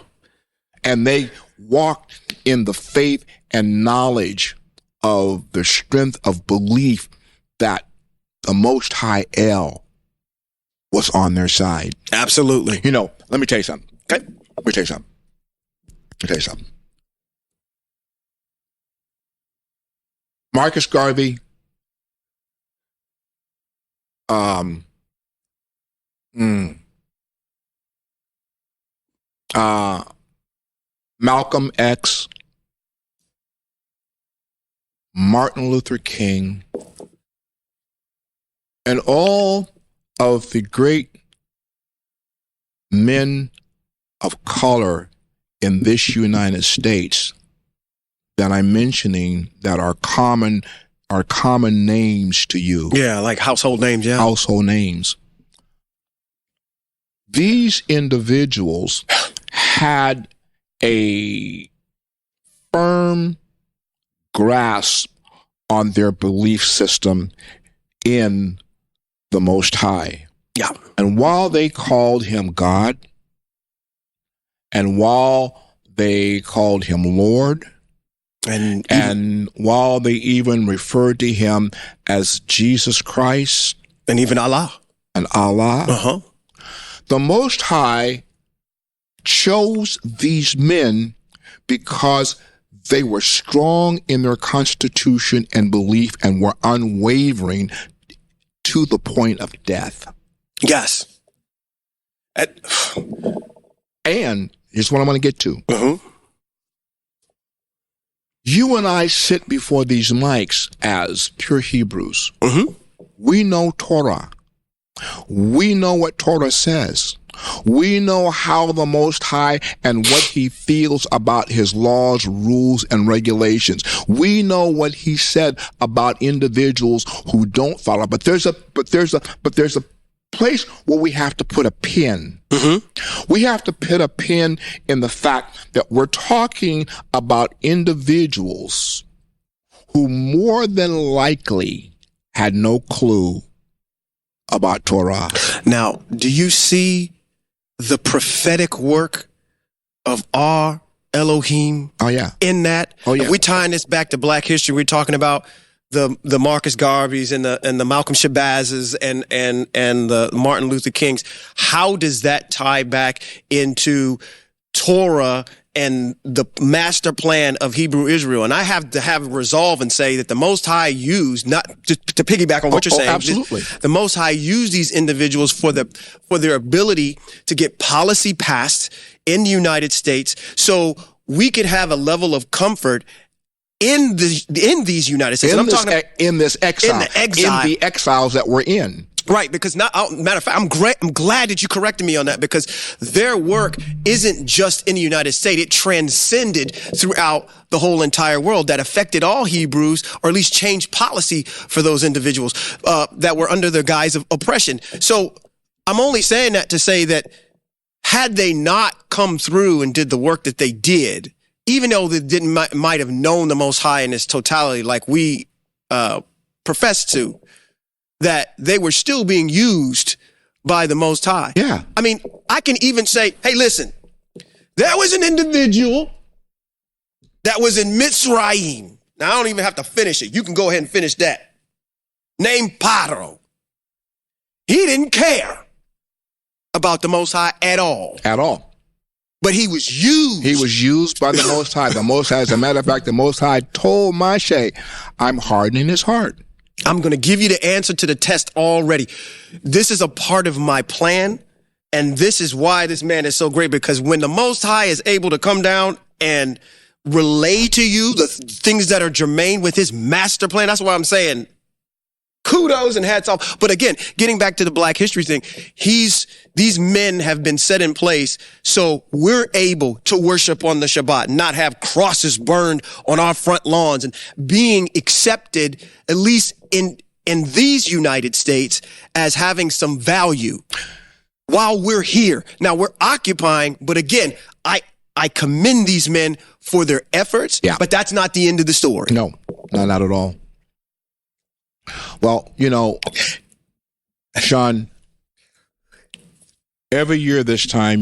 Speaker 2: And they walked in the faith and knowledge of the strength of belief that the Most High El was on their side.
Speaker 1: Absolutely.
Speaker 2: You know, let me tell you something.
Speaker 1: Okay.
Speaker 2: Let me tell you something. Marcus Garvey, Malcolm X, Martin Luther King, and all of the great men of color in this United States that I'm mentioning that are common names to you.
Speaker 1: Yeah, like household names, yeah.
Speaker 2: Household names. These individuals had a firm grasp on their belief system in the Most High.
Speaker 1: Yeah.
Speaker 2: And while they called him God, and while they called him Lord, and while they even referred to him as Jesus Christ,
Speaker 1: and even Allah,
Speaker 2: the Most High chose these men because they were strong in their constitution and belief and were unwavering to the point of death.
Speaker 1: Yes.
Speaker 2: And here's what I want to get to. You and I sit before these mics as pure Hebrews. We know Torah. We know what Torah says. We know how the Most High and what he feels about his laws, rules, and regulations. We know what he said about individuals who don't follow. But there's a place where we have to put a pin. We have to put a pin in the fact that we're talking about individuals who more than likely had no clue about Torah.
Speaker 1: Now, do you see the prophetic work of our Elohim in that? If we're tying this back to Black history, we're talking about the Marcus Garveys and the Malcolm Shabazz and the Martin Luther Kings. How does that tie back into Torah and the master plan of Hebrew Israel? And I have to have resolve and say that the Most High used, not to piggyback on what you're saying,
Speaker 2: absolutely.
Speaker 1: The Most High used these individuals for their ability to get policy passed in the United States, so we could have a level of comfort in these United States.
Speaker 2: In the exiles that we're in.
Speaker 1: Right, because matter of fact, I'm glad that you corrected me on that, because their work isn't just in the United States. It transcended throughout the whole entire world, that affected all Hebrews, or at least changed policy for those individuals that were under the guise of oppression. So I'm only saying that to say that had they not come through and did the work that they did, even though they might have known the Most High in its totality like we profess to, that they were still being used by the Most High.
Speaker 2: Yeah.
Speaker 1: I mean, I can even say, hey, listen, there was an individual that was in Mitzrayim. Now, I don't even have to finish it. You can go ahead and finish that. Named Paro. He didn't care about the Most High at all.
Speaker 2: At all.
Speaker 1: But he was used.
Speaker 2: He was used by the Most High. The Most High, as a matter of fact, the Most High told Moshe, I'm hardening his heart.
Speaker 1: I'm going to give you the answer to the test already. This is a part of my plan. And this is why this man is so great, because when the Most High is able to come down and relay to you the things that are germane with his master plan, that's why I'm saying kudos and hats off. But again, getting back to the Black history thing, these men have been set in place so we're able to worship on the Shabbat, not have crosses burned on our front lawns, and being accepted, at least in these United States, as having some value while we're here. Now we're occupying, but again, I commend these men for their efforts, but that's not the end of the story.
Speaker 2: No, not at all. Well, Sean, every year this time,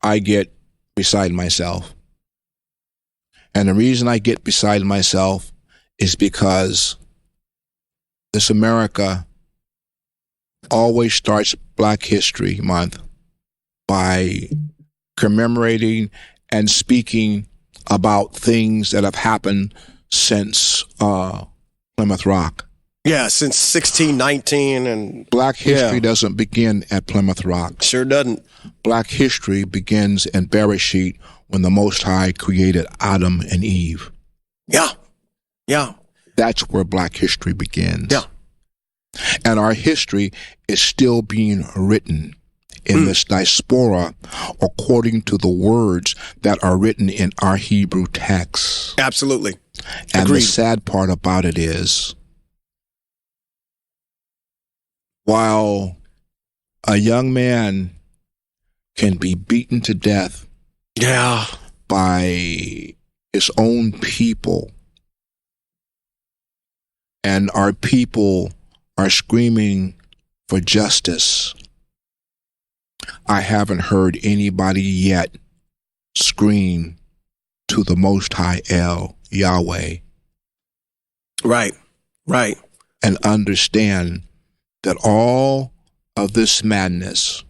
Speaker 2: I get beside myself. And the reason I get beside myself is because this America always starts Black History Month by commemorating and speaking about things that have happened since Plymouth Rock.
Speaker 1: Yeah, since 1619. And
Speaker 2: Black history doesn't begin at Plymouth Rock.
Speaker 1: Sure doesn't.
Speaker 2: Black history begins in Bereshit when the Most High created Adam and Eve.
Speaker 1: Yeah.
Speaker 2: That's where Black history begins.
Speaker 1: Yeah.
Speaker 2: And our history is still being written in this diaspora according to the words that are written in our Hebrew texts.
Speaker 1: Absolutely.
Speaker 2: And
Speaker 1: Agreed.
Speaker 2: the sad part about it is, while a young man can be beaten to death by his own people, and our people are screaming for justice, I haven't heard anybody yet scream to the Most High El Yahweh.
Speaker 1: Right.
Speaker 2: And understand that all of this madness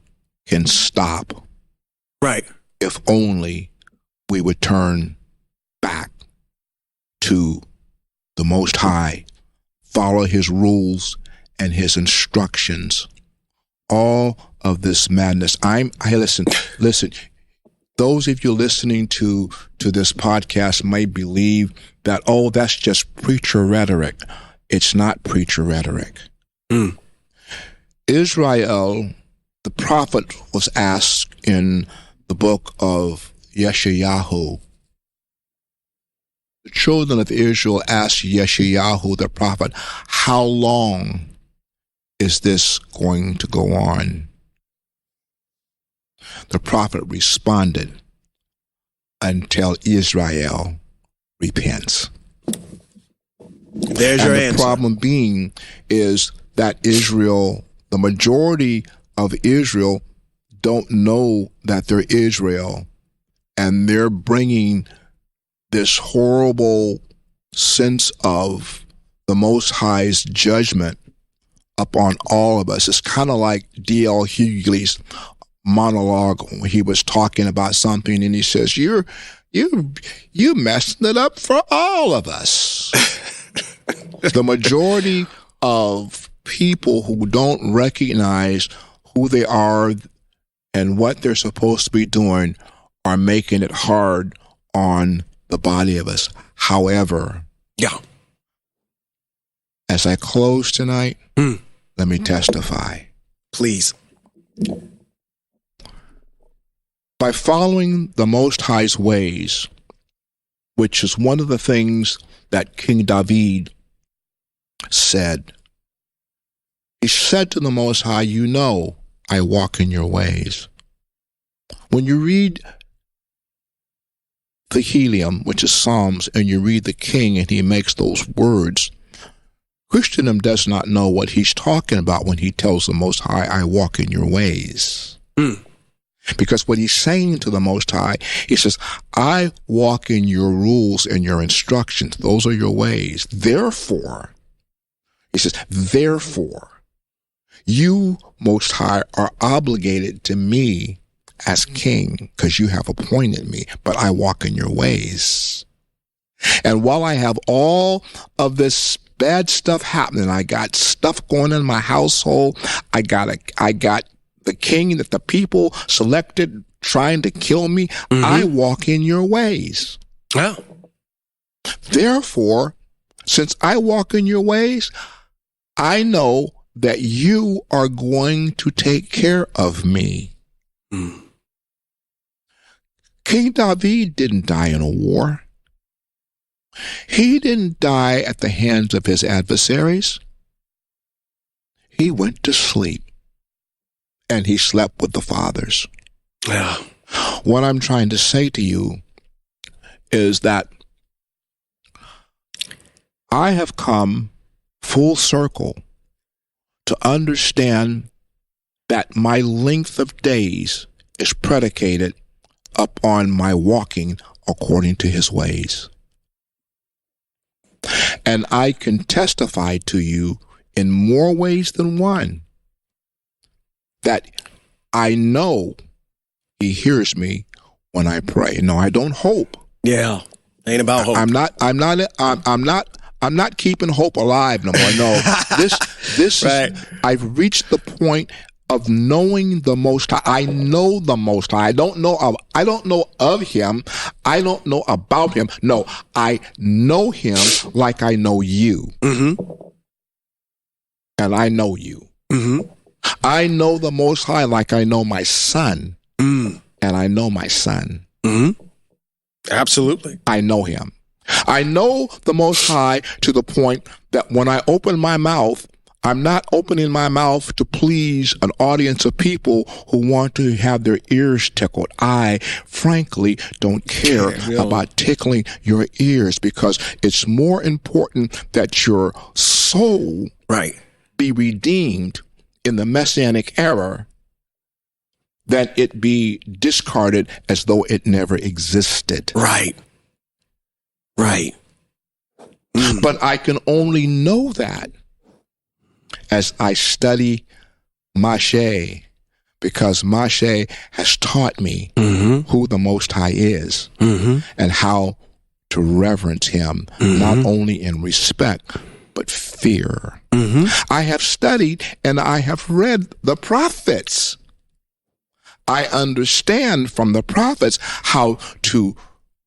Speaker 2: can stop.
Speaker 1: Right.
Speaker 2: If only we would turn back to the Most High, follow his rules and his instructions. All of this madness. Listen, those of you listening to this podcast may believe that, that's just preacher rhetoric. It's not preacher rhetoric. Israel, the prophet, was asked in the book of Yeshayahu. The children of Israel asked Yeshayahu, the prophet, how long is this going to go on? The prophet responded, until Israel repents.
Speaker 1: There's your answer.
Speaker 2: The problem being is that Israel, the majority of Israel, don't know that they're Israel, and they're bringing this horrible sense of the Most High's judgment upon all of us. It's kind of like D.L. Hughley's monologue when he was talking about something, and he says, "You're messing it up for all of us." The majority of people who don't recognize who they are and what they're supposed to be doing are making it hard on the body of us. However, as I close tonight, let me testify.
Speaker 1: Please.
Speaker 2: By following the Most High's ways, which is one of the things that King David said. He said to the Most High, I walk in your ways. When you read the Helium, which is Psalms, and you read the King and he makes those words, Christendom does not know what he's talking about when he tells the Most High, I walk in your ways. Because what he's saying to the Most High, he says, I walk in your rules and your instructions. Those are your ways. Therefore, he says, you, Most High, are obligated to me as king because you have appointed me, but I walk in your ways. And while I have all of this bad stuff happening. I got stuff going on in my household. I got the king that the people selected trying to kill me. I walk in your ways.
Speaker 1: Yeah.
Speaker 2: Therefore, since I walk in your ways, I know that you are going to take care of me. King David didn't die in a war. He didn't die at the hands of his adversaries. He went to sleep, and he slept with the fathers.
Speaker 1: Yeah.
Speaker 2: What I'm trying to say to you is that I have come full circle to understand that my length of days is predicated upon my walking according to his ways. And I can testify to you in more ways than one that I know he hears me when I pray. No, I don't hope.
Speaker 1: Yeah. Ain't about hope.
Speaker 2: I'm not keeping hope alive no more. No, this
Speaker 1: right.
Speaker 2: is, I've reached the point of knowing the Most High. I know the Most High. I don't know of him. I don't know about him. No, I know him like I know you. And I know you. I know the Most High like I know my son. And I know my son.
Speaker 1: Absolutely.
Speaker 2: I know him. I know the Most High to the point that when I open my mouth, I'm not opening my mouth to please an audience of people who want to have their ears tickled. I, frankly, don't care about tickling your ears, because it's more important that your soul be redeemed in the Messianic era than it be discarded as though it never existed.
Speaker 1: Right.
Speaker 2: But I can only know that as I study Mashe, because Mashe has taught me who the Most High is and how to reverence him, not only in respect, but fear. I have studied and I have read the prophets. I understand from the prophets how to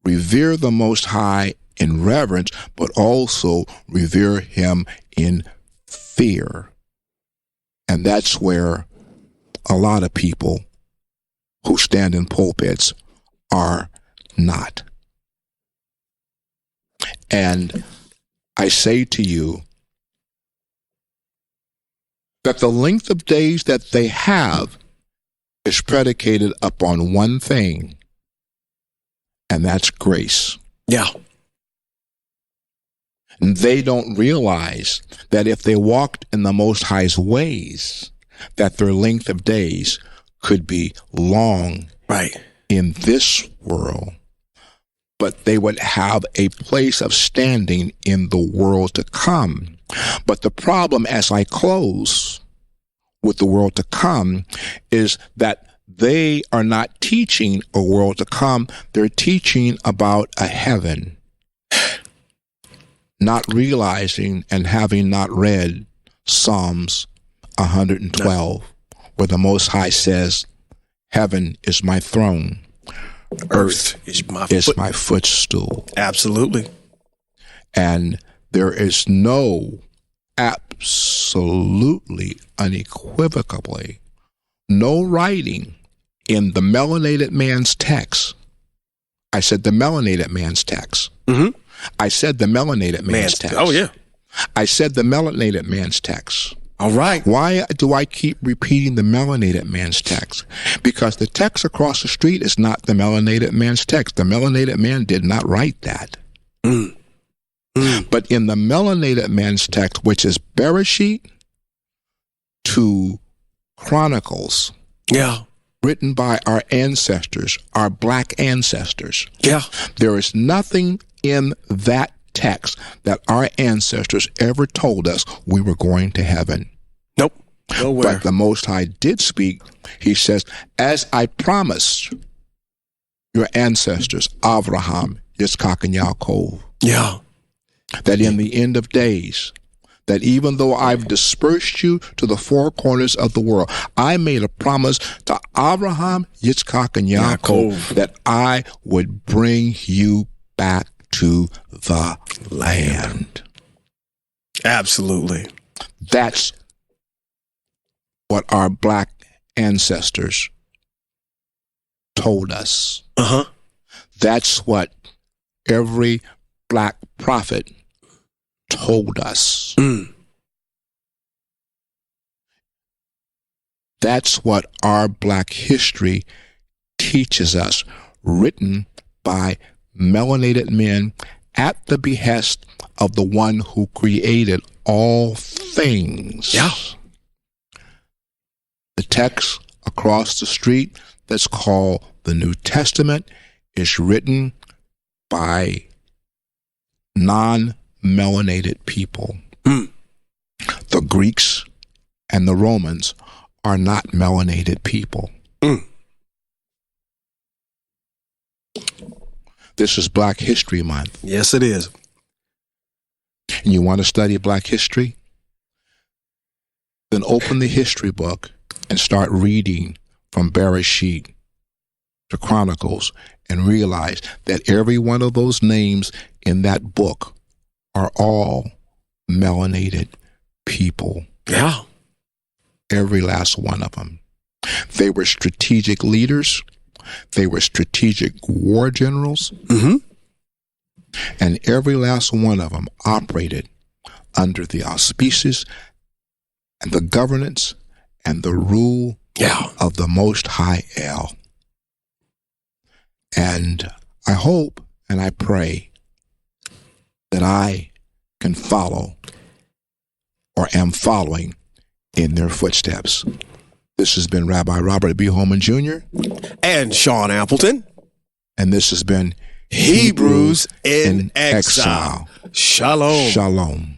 Speaker 2: revere the Most High in reverence, but also revere him in fear. And that's where a lot of people who stand in pulpits are not. And I say to you that the length of days that they have is predicated upon one thing, and that's grace.
Speaker 1: Yeah.
Speaker 2: And they don't realize that if they walked in the Most High's ways, that their length of days could be long in this world, but they would have a place of standing in the world to come. But the problem, as I close with the world to come, is that they are not teaching a world to come. They're teaching about a heaven, not realizing and having not read Psalms 112, where the Most High says, heaven is my throne, earth is my footstool.
Speaker 1: Absolutely.
Speaker 2: And there is no, absolutely, unequivocally, no writing in the melanated man's text. I said the melanated man's text. I said the melanated man's text.
Speaker 1: Oh, yeah.
Speaker 2: I said the melanated man's text.
Speaker 1: All right.
Speaker 2: Why do I keep repeating the melanated man's text? Because the text across the street is not the melanated man's text. The melanated man did not write that. But in the melanated man's text, which is Bereshit to Chronicles, written by our ancestors, our black ancestors, there is nothing in that text that our ancestors ever told us we were going to heaven.
Speaker 1: Nope. Nowhere.
Speaker 2: But the Most High did speak. He says, as I promised your ancestors, Abraham, Yitzchak, and Yaakov.
Speaker 1: Yeah.
Speaker 2: that in the end of days, that even though I've dispersed you to the four corners of the world, I made a promise to Abraham, Yitzchak, and Yaakov that I would bring you back to the land.
Speaker 1: Absolutely.
Speaker 2: That's what our black ancestors told us. That's what every black prophet told us. That's what our black history teaches us, written by melanated men at the behest of the one who created all things.
Speaker 1: Yeah.
Speaker 2: The text across the street that's called the New Testament is written by non-melanated people. The Greeks and the Romans are not melanated people. This is Black History Month.
Speaker 1: Yes, it is.
Speaker 2: And you want to study Black history? Then open the history book and start reading from Bereshit to Chronicles and realize that every one of those names in that book are all melanated people.
Speaker 1: Yeah.
Speaker 2: Every last one of them. They were strategic leaders. They were strategic war generals. And every last one of them operated under the auspices and the governance and the rule of the Most High El. And I hope and I pray that I can follow or am following in their footsteps. This has been Rabbi Robert B. Holman Jr.
Speaker 1: and Sean Appleton.
Speaker 2: And this has been
Speaker 1: Hebrews in Exile. Shalom.
Speaker 2: Shalom.